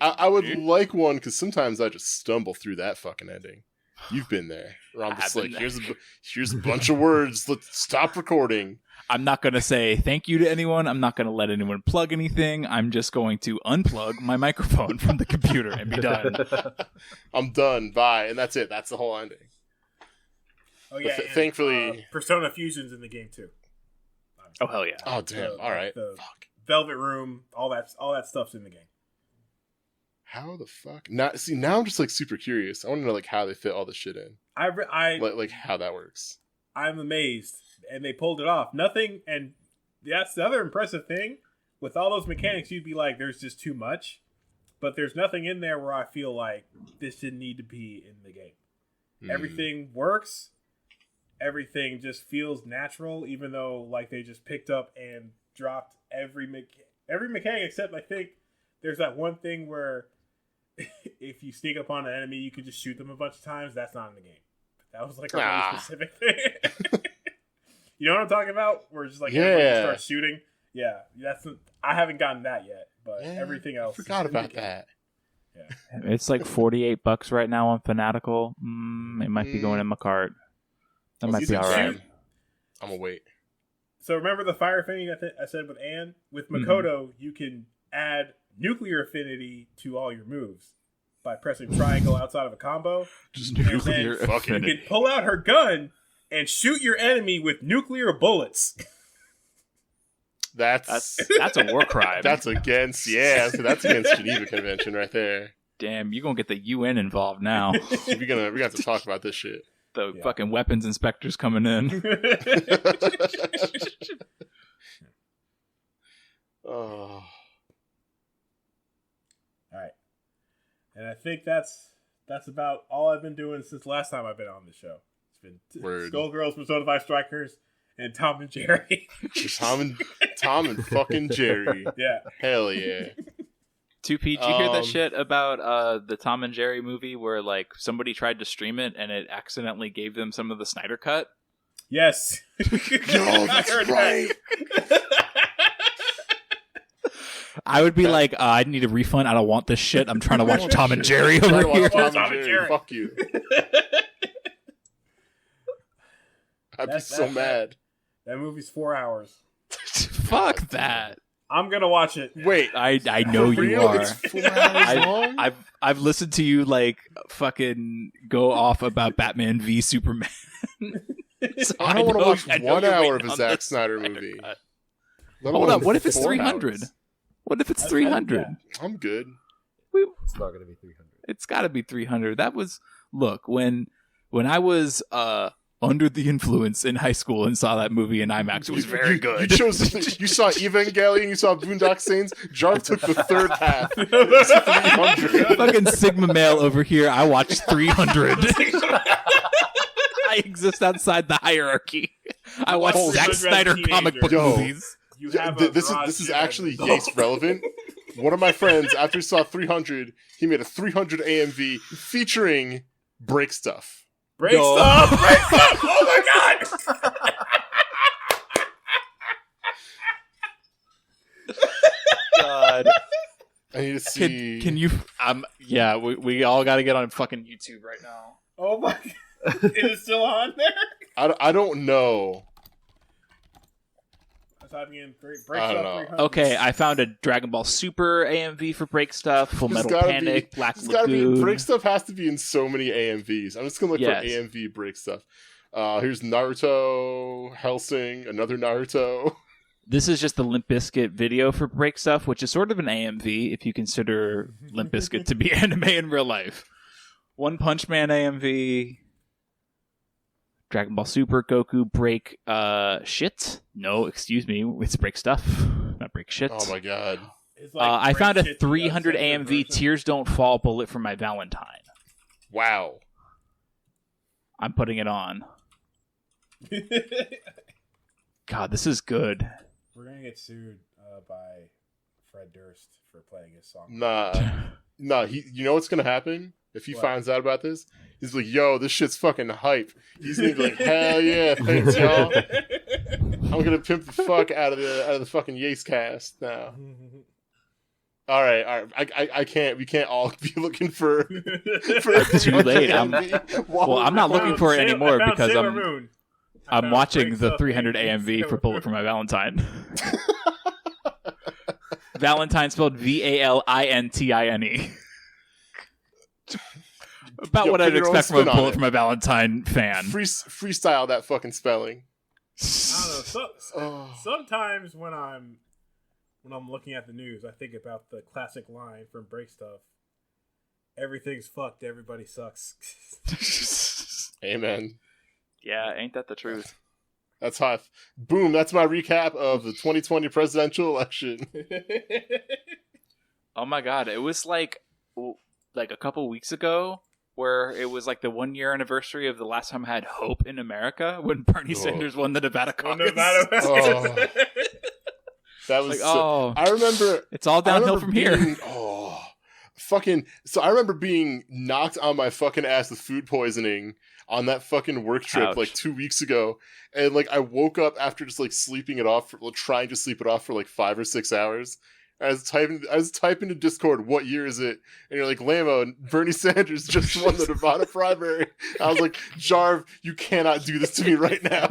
I would like one because sometimes I just stumble through that fucking ending. You've been there. Or I'm just like, here's a bunch of words. Let's stop recording. I'm not going to say thank you to anyone. I'm not going to let anyone plug anything. I'm just going to unplug my microphone from the computer and be done. I'm done. Bye. And that's it. That's the whole ending. Oh, yeah. Thankfully. Persona Fusion's in the game, too. Oh, hell yeah. Oh, damn. All right. Fuck. Velvet Room, all that stuff's in the game. How the fuck? Now I'm just like super curious. I want to know like how they fit all this shit in. Like how that works. I'm amazed, and they pulled it off. Nothing, and that's the other impressive thing. With all those mechanics, you'd be like, "There's just too much," but there's nothing in there where I feel like this didn't need to be in the game. Everything works. Everything just feels natural, even though like they just picked up and dropped every mechanic except I think there's that one thing where if you sneak up on an enemy, you can just shoot them a bunch of times. That's not in the game. That was like a really specific thing. You know what I'm talking about? Where it's just like everybody starts shooting. Yeah, I haven't gotten that yet, but everything else. I forgot about that. Yeah, it's like $48 right now on Fanatical. It might be going in my cart. That might be all right. I'm gonna wait. So remember the fire thing I said with Anne? With Makoto, you can add nuclear affinity to all your moves by pressing triangle outside of a combo. Just nuclear affinity. You can pull out her gun and shoot your enemy with nuclear bullets. That's a war crime. That's against Geneva Convention right there. Damn, you're gonna get the UN involved now. We're gonna have to talk about this shit. The fucking weapons inspectors coming in. Oh. Alright. And I think that's about all I've been doing since last time I've been on the show. It's been Skullgirls, Persona 5 Strikers, and Tom and Jerry. Tom and fucking Jerry. Yeah. Hell yeah. 2P, did you hear that shit about the Tom and Jerry movie where like somebody tried to stream it and it accidentally gave them some of the Snyder Cut? Yes. Yo, that's right. I would be like, I need a refund. I don't want this shit. I'm trying to watch Tom and Jerry over here. Tom and Jerry. Fuck you. I'd be so mad. That movie's 4 hours. Fuck that. I'm gonna watch it. Wait, I know you are. It's 4 hours long? I've listened to you like fucking go off about Batman v Superman. So I don't want to watch 1 hour of a Zack Snyder movie. Hold on, what if it's 300? What if it's 300? I'm good. It's not gonna be 300. It's got to be 300. That was when I was under the influence in high school and saw that movie in IMAX. It was very good. You saw Evangelion, you saw Boondock Saints. Jarv took the third path. 300. Fucking Sigma male over here. I watched 300. I exist outside the hierarchy. I watch Zack Snyder comic book movies. This is actually Yace relevant. One of my friends, after he saw 300, he made a 300 AMV featuring Break Stuff. Break Stuff! Break Stuff! Oh my god! God. I need to see. Can you? Yeah, we all got to get on fucking YouTube right now. Oh my god! Is it still on there? I don't know. Typing in Break I don't Stuff know. 300. Okay, I found a Dragon Ball Super AMV for Break Stuff, Full Metal Panic, Black Lagoon. Break Stuff has to be in so many AMVs. I'm just gonna look for AMV Break Stuff. Here's Naruto, Hellsing, another Naruto. This is just the Limp Bizkit video for Break Stuff, which is sort of an AMV if you consider Limp Bizkit to be anime in real life. One Punch Man AMV, Dragon Ball Super, Goku, Break shit. No, excuse me, it's Break Stuff, not Break shit. Oh my god. I found a 300 AMV Tears Don't Fall Bullet for My Valentine. Wow. I'm putting it on. God, this is good. We're gonna get sued by Fred Durst for playing his song. Nah. You know what's gonna happen if he finds out about this? He's like, "Yo, this shit's fucking hype." He's gonna be like, "Hell yeah, thanks y'all." I'm gonna pimp the fuck out of the fucking YASEcast now. All right. I can't. We can't all be looking for Too late. I'm not looking for it anymore because I'm watching the 300 AMV for Bullet for My Valentine. Valentine spelled VALINTINE. About what I'd expect from a Bullet for My Valentine fan. Freestyle that fucking spelling. I don't know. Sometimes when I'm looking at the news, I think about the classic line from Break Stuff: "Everything's fucked. Everybody sucks." Amen. Yeah, ain't that the truth? That's hot. Boom, that's my recap of the 2020 presidential election. Oh my god, it was like a couple weeks ago where it was like the 1 year anniversary of the last time I had hope in America when Bernie Sanders won the Nevada caucus. That was I remember it's all downhill from here. So I remember being knocked on my fucking ass with food poisoning on that fucking work trip like 2 weeks ago, and like I woke up after just like sleeping it off, trying to sleep it off for like 5 or 6 hours. I was typing to Discord, "What year is it?" And you're like, "Lamo, Bernie Sanders just won the Nevada primary." I was like, "Jarv, you cannot do this to me right now.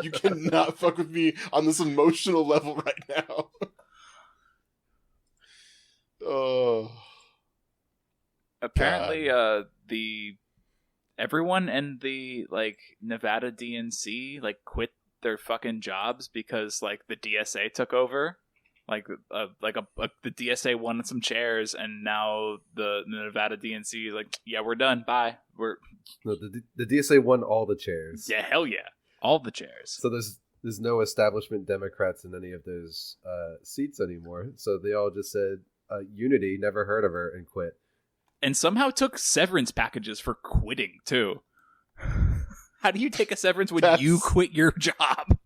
You cannot fuck with me on this emotional level right now." Oh. Apparently, everyone in the like Nevada DNC like quit their fucking jobs because like the DSA took over. The DSA won some chairs, and now the Nevada DNC is like, "Yeah, we're done. Bye." The DSA won all the chairs. Yeah, hell yeah, all the chairs. So there's no establishment Democrats in any of those seats anymore. So they all just said, "Unity, never heard of her," and quit. And somehow took severance packages for quitting too. How do you take a severance when you quit your job?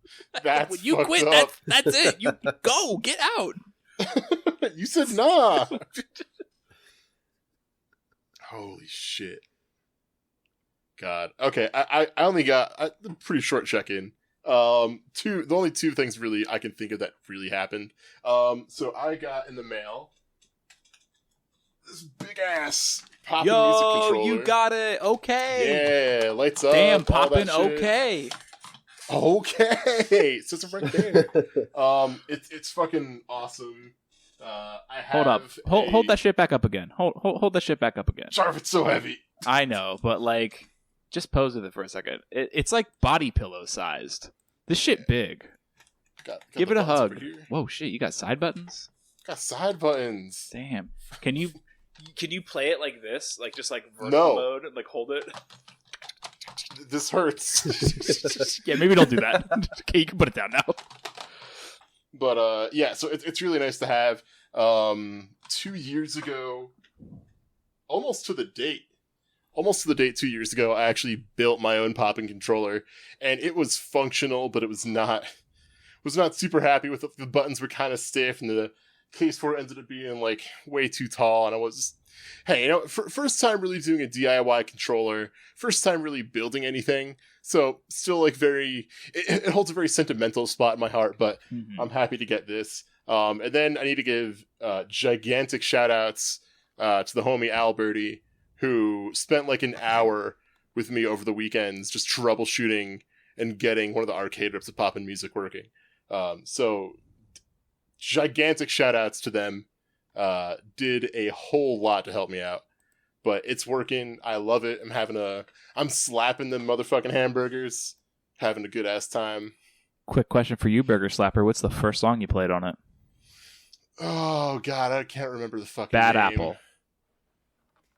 That's when you quit, up. that's it. You go, get out. You said nah. Holy shit. God. Okay, I only got a pretty short check-in. The only two things really I can think of that really happened. So I got in the mail this big ass poppin' music controller. You got it. Okay. Yeah, lights up. Damn, poppin'. Okay. Okay. So it's right there. It's fucking awesome. Hold up. Hold that shit back up again. Hold that shit back up again. Jarv, it's so heavy. I know, but like, just pose with it for a second. It's like body pillow sized. This shit big. Got Give it a hug. Whoa, shit! You got side buttons. Got side buttons. Damn. Can you play it like this? Like just like vertical mode? Like hold it? This hurts. Yeah, maybe don't do that. Okay, you can put it down now. But yeah, so it's really nice to have. 2 years ago, almost to the date, almost to the date 2 years ago, I actually built my own popping controller, and it was functional, but it was not super happy with it. The buttons were kind of stiff, and the case for it ended up being like way too tall, and I was just, hey, first time really doing a DIY controller, first time really building anything, so still like it holds a very sentimental spot in my heart, but I'm happy to get this. And then I need to give gigantic shout outs to the homie Alberti, who spent like an hour with me over the weekends just troubleshooting and getting one of the arcade rips of Poppin' Music working. So gigantic shout outs to them. Did a whole lot to help me out, but it's working. I love it. I'm slapping them motherfucking hamburgers, having a good ass time. Quick question for you, Burger Slapper. What's the first song you played on it? Oh God, I can't remember the fucking Bad name. Apple.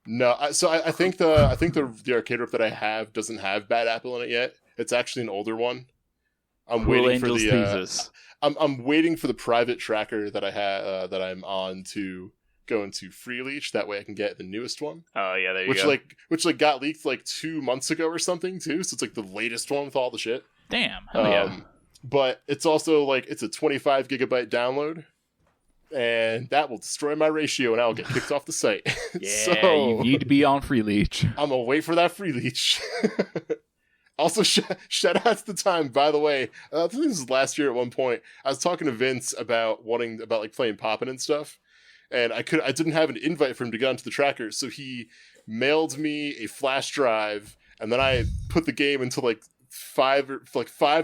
No, I think the arcade rip that I have doesn't have Bad Apple in it yet. It's actually an older one. I'm waiting for the I'm waiting for the private tracker that I have that I'm on to go into free leech. That way I can get the newest one. Oh yeah, there you go. Which got leaked like 2 months ago or something too. So it's like the latest one with all the shit. Damn. Hell yeah. But it's also like it's a 25 gigabyte download, and that will destroy my ratio, and I will get kicked off the site. Yeah, so you need to be on free leech. I'm gonna wait for that free leech. Also, shout out to the time, by the way. I think this was last year at one point. I was talking to Vince about like playing Poppin' and stuff, and I didn't have an invite for him to get onto the tracker, so he mailed me a flash drive, and then I put the game into like five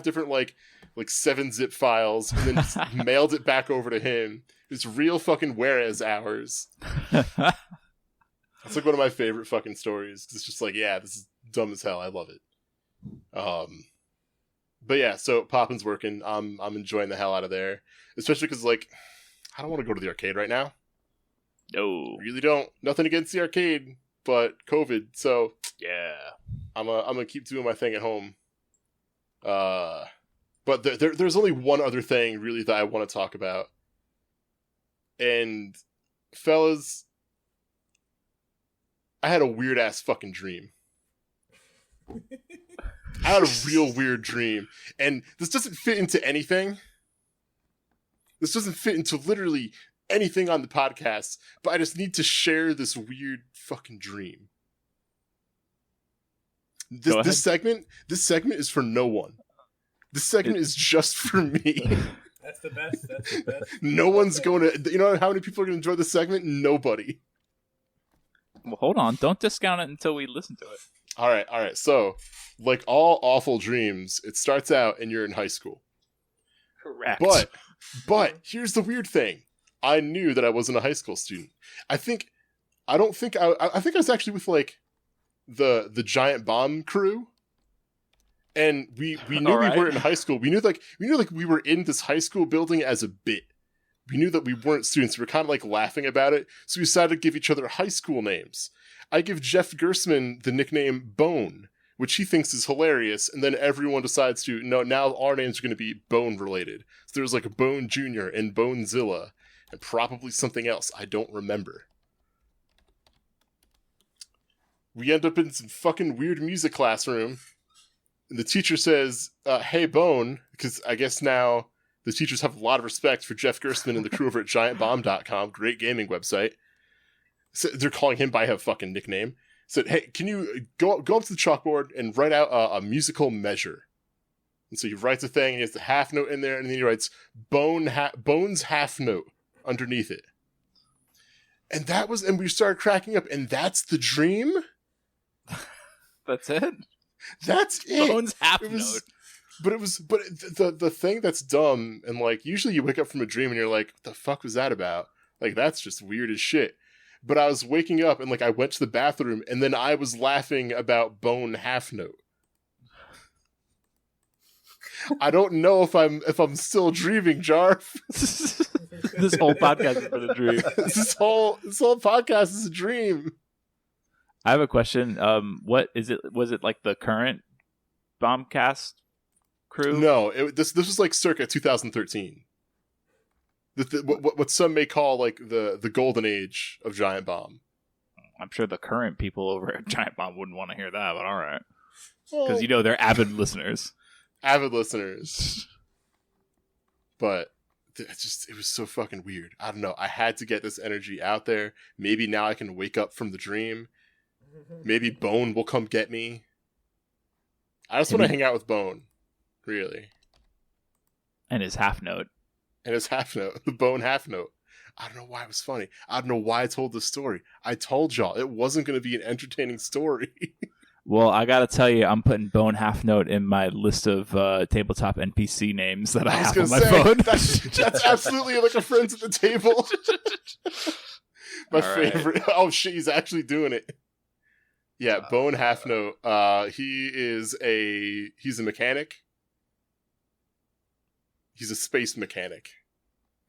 different like 7-zip files, and then just mailed it back over to him. It's real fucking whereas hours. It's like one of my favorite fucking stories. It's just like, yeah, this is dumb as hell. I love it. But yeah, so Poppin's working. I'm enjoying the hell out of there, especially because like I don't want to go to the arcade right now. No, really don't. Nothing against the arcade, but COVID. So yeah, I'm gonna keep doing my thing at home. But there's only one other thing really that I want to talk about, and fellas, I had a weird ass fucking dream. I had a real weird dream, and this doesn't fit into anything. This doesn't fit into literally anything on the podcast, but I just need to share this weird fucking dream. This segment is for no one. This segment is just for me. That's the best. No one's going to... You know how many people are going to enjoy this segment? Nobody. Well, hold on. Don't discount it until we listen to it. All right. So, like all awful dreams, it starts out and you're in high school. Correct. But here's the weird thing. I knew that I wasn't a high school student. I think I was actually with like the Giant Bomb crew. And we knew we weren't in high school. We knew we were in this high school building as a bit. We knew that we weren't students. We were kind of like laughing about it. So we decided to give each other high school names. I give Jeff Gersman the nickname Bone, which he thinks is hilarious. And then everyone decides to, no, now our names are going to be Bone related. So there's like a Bone Jr. and Bonezilla and probably something else I don't remember. We end up in some fucking weird music classroom. And the teacher says, hey, Bone, because I guess now the teachers have a lot of respect for Jeff Gersman and the crew over at GiantBomb.com, great gaming website. So they're calling him by a fucking nickname. Said, hey, can you go up to the chalkboard and write out a musical measure? And so he writes a thing, and he has the half note in there, and then he writes Bone's half note underneath it. And we started cracking up, and that's the dream? That's it? That's it. Bone's half note. But the thing that's dumb, and like usually you wake up from a dream and you're like, what the fuck was that about? Like that's just weird as shit. But I was waking up and like I went to the bathroom and then I was laughing about Bone half note. I don't know if I'm still dreaming, Jarv. This whole podcast has been a dream. This whole podcast is a dream. I have a question. What is it? Was it like the current Bombcast crew? No, this was like circa 2013. What some may call like the golden age of Giant Bomb. I'm sure the current people over at Giant Bomb wouldn't want to hear that, but all right. Well, Because, they're avid listeners. Avid listeners. But it was so fucking weird. I don't know. I had to get this energy out there. Maybe now I can wake up from the dream. Maybe Bone will come get me. I just want to hang out with Bone. Really. And his half note. The Bone half note. I don't know why it was funny. I don't know why I told this story. I told y'all it wasn't going to be an entertaining story. Well, I gotta tell you, I'm putting Bone Half Note in my list of tabletop NPC names that I have on my phone. That's absolutely like a friends at the table. My favorite. Oh shit, he's actually doing it. Yeah, Bone Half Note. He's a mechanic. He's a space mechanic,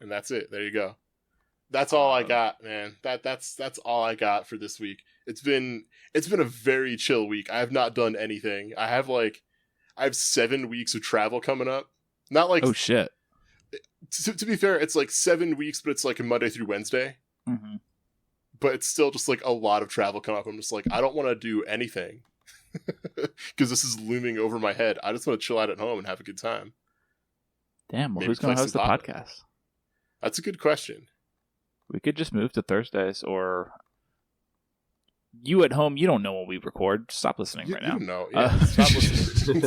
and that's it. There you go. That's all I got, man. That's all I got for this week. It's been a very chill week. I have not done anything. I have 7 weeks of travel coming up. Not like, oh shit. To be fair, it's like 7 weeks, but it's like a Monday through Wednesday. Mm-hmm. But it's still just like a lot of travel coming up. I'm just like, I don't want to do anything because this is looming over my head. I just want to chill out at home and have a good time. Damn. Well, Maybe who's going to host the podcast? That's a good question. We could just move to Thursdays, or you at home, you don't know when we record. Stop listening right now. You know, yeah. Stop listening.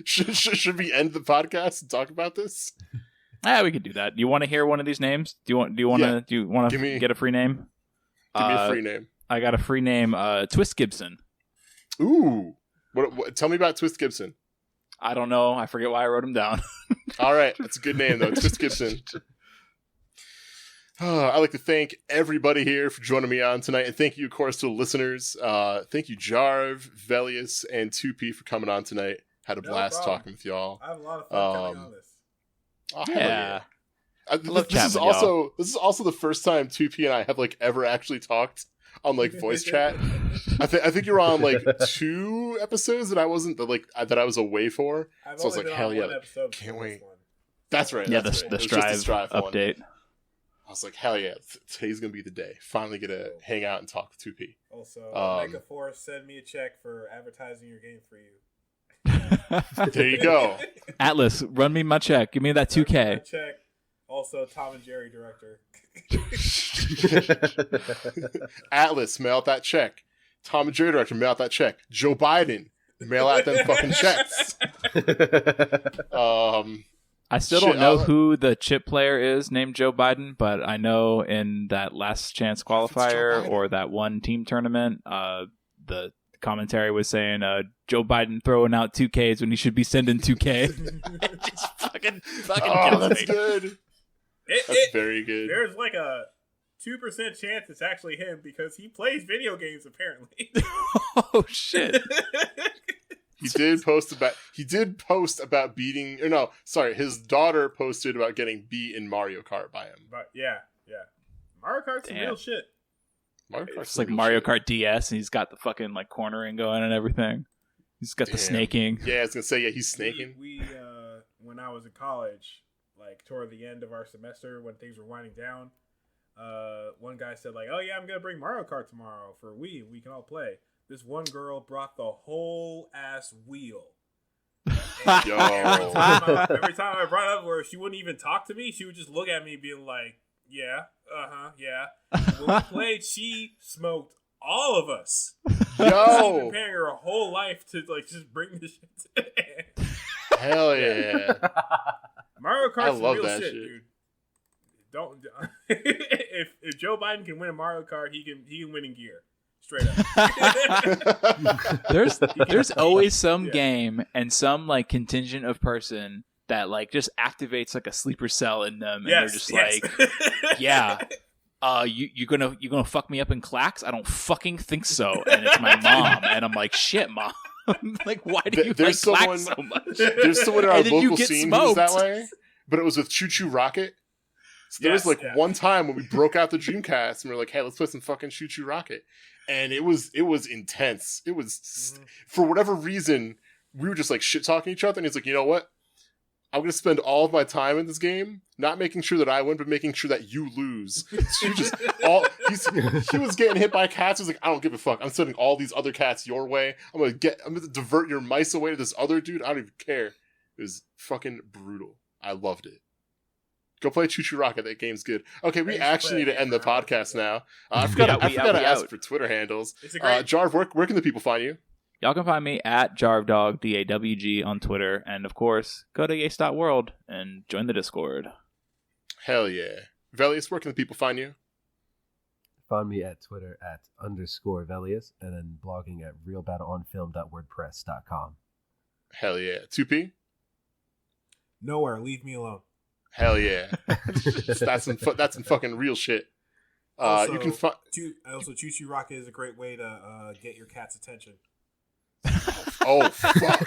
Should we end the podcast and talk about this? Yeah, we could do that. Do you want to hear one of these names? Do you want to get a free name? Give me a free name. I got a free name, Twist Gibson. Ooh. What, tell me about Twist Gibson. I don't know. I forget why I wrote him down. All right. That's a good name, though. Twist Gibson. I'd like to thank everybody here for joining me on tonight, and thank you, of course, to the listeners. Thank you, Jarv, Velius, and 2P for coming on tonight. Had a blast talking with y'all. I have a lot of fun coming on this. Oh, yeah. This is also the first time 2P and I have ever actually talked on voice chat. I think you're on 2 episodes that I wasn't that I was away for. I've so I was only like, been hell on yeah, one episode can't wait. One. That's right. Yeah, that's the right. Strive update. One. I was like, hell yeah, today's gonna be the day. Finally get to hang out and talk to 2P. Also, Mega Force, send me a check for advertising your game for you. There you go. Atlas, run me my check. Give me that 2K. Check. Also, Tom and Jerry director. Atlas, mail out that check. Tom and Jerry director, mail out that check. Joe Biden, mail out them fucking checks. I still don't know who the chip player is named Joe Biden, but I know in that last chance qualifier or that one team tournament, the commentary was saying Joe Biden throwing out 2Ks when he should be sending 2K. Just fucking that's good. That's very good. There's a 2% chance it's actually him because he plays video games apparently. Oh shit. He did post about beating, or no, sorry, his daughter posted about getting beat in Mario Kart by him. But yeah. Mario Kart's some real shit. It's like Mario Kart DS, and he's got the fucking cornering going and everything. He's got the snaking. Yeah, I was gonna say, yeah, he's snaking. We when I was in college, toward the end of our semester when things were winding down, one guy said oh yeah, I'm gonna bring Mario Kart tomorrow for Wii, and we can all play. This one girl brought the whole ass wheel. Yo. Every time I brought it up where she wouldn't even talk to me, she would just look at me being like, yeah, yeah. When we played, she smoked all of us. Yo. She's been paying her a whole life to just bring this shit to the end. Hell yeah. Mario Kart's love real that shit, dude. Don't if Joe Biden can win a Mario Kart, he can win in gear. Straight up. There's always some game and some contingent of person that just activates a sleeper cell in them, and they're just yeah, you gonna fuck me up in clacks? I don't fucking think so. And it's my mom, and I'm like, shit, mom. Why do you like clacks so much? There's someone in our local scene who's that way, but it was with Choo Choo Rocket. So there was one time when we broke out the Dreamcast and we were like, hey, let's play some fucking Choo Choo Rocket. And it was intense. It was, for whatever reason, we were just shit talking each other. And he's like, you know what? I'm going to spend all of my time in this game not making sure that I win, but making sure that you lose. So he was getting hit by cats. He was like, I don't give a fuck. I'm sending all these other cats your way. I'm going to divert your mice away to this other dude. I don't even care. It was fucking brutal. I loved it. Go play Choo Choo Rocket. That game's good. Okay, we actually need to end the podcast now. I forgot to ask for Twitter handles. Jarv, where can the people find you? Y'all can find me at JarvDog, DAWG on Twitter. And of course, go to Yase.world and join the Discord. Hell yeah. Velius, where can the people find you? Find me at Twitter at _Velius and then blogging at realbattleonfilm.wordpress.com. Hell yeah. 2P? Nowhere. Leave me alone. Hell yeah. That's some fucking real shit. Also, you can find. Also, Choo Choo Rocket is a great way to get your cat's attention. Oh fuck!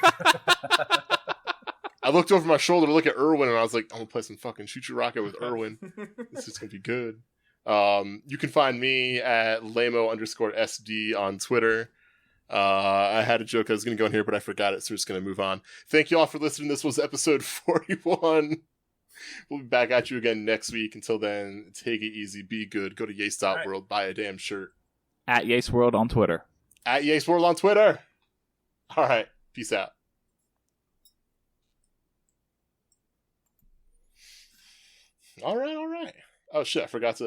I looked over my shoulder to look at Irwin, and I was like, "I'm gonna play some fucking Choo Choo Rocket with Irwin. This is gonna be good." You can find me at Lamo_SD on Twitter. I had a joke I was gonna go in here, but I forgot it, so we're just gonna move on. Thank you all for listening. This was episode 41. We'll be back at you again next week. Until then, take it easy, be good, go to Yase.world, buy a damn shirt. At YaseWorld on Twitter. At YaseWorld on Twitter. All right, peace out. All right. Oh shit, I forgot to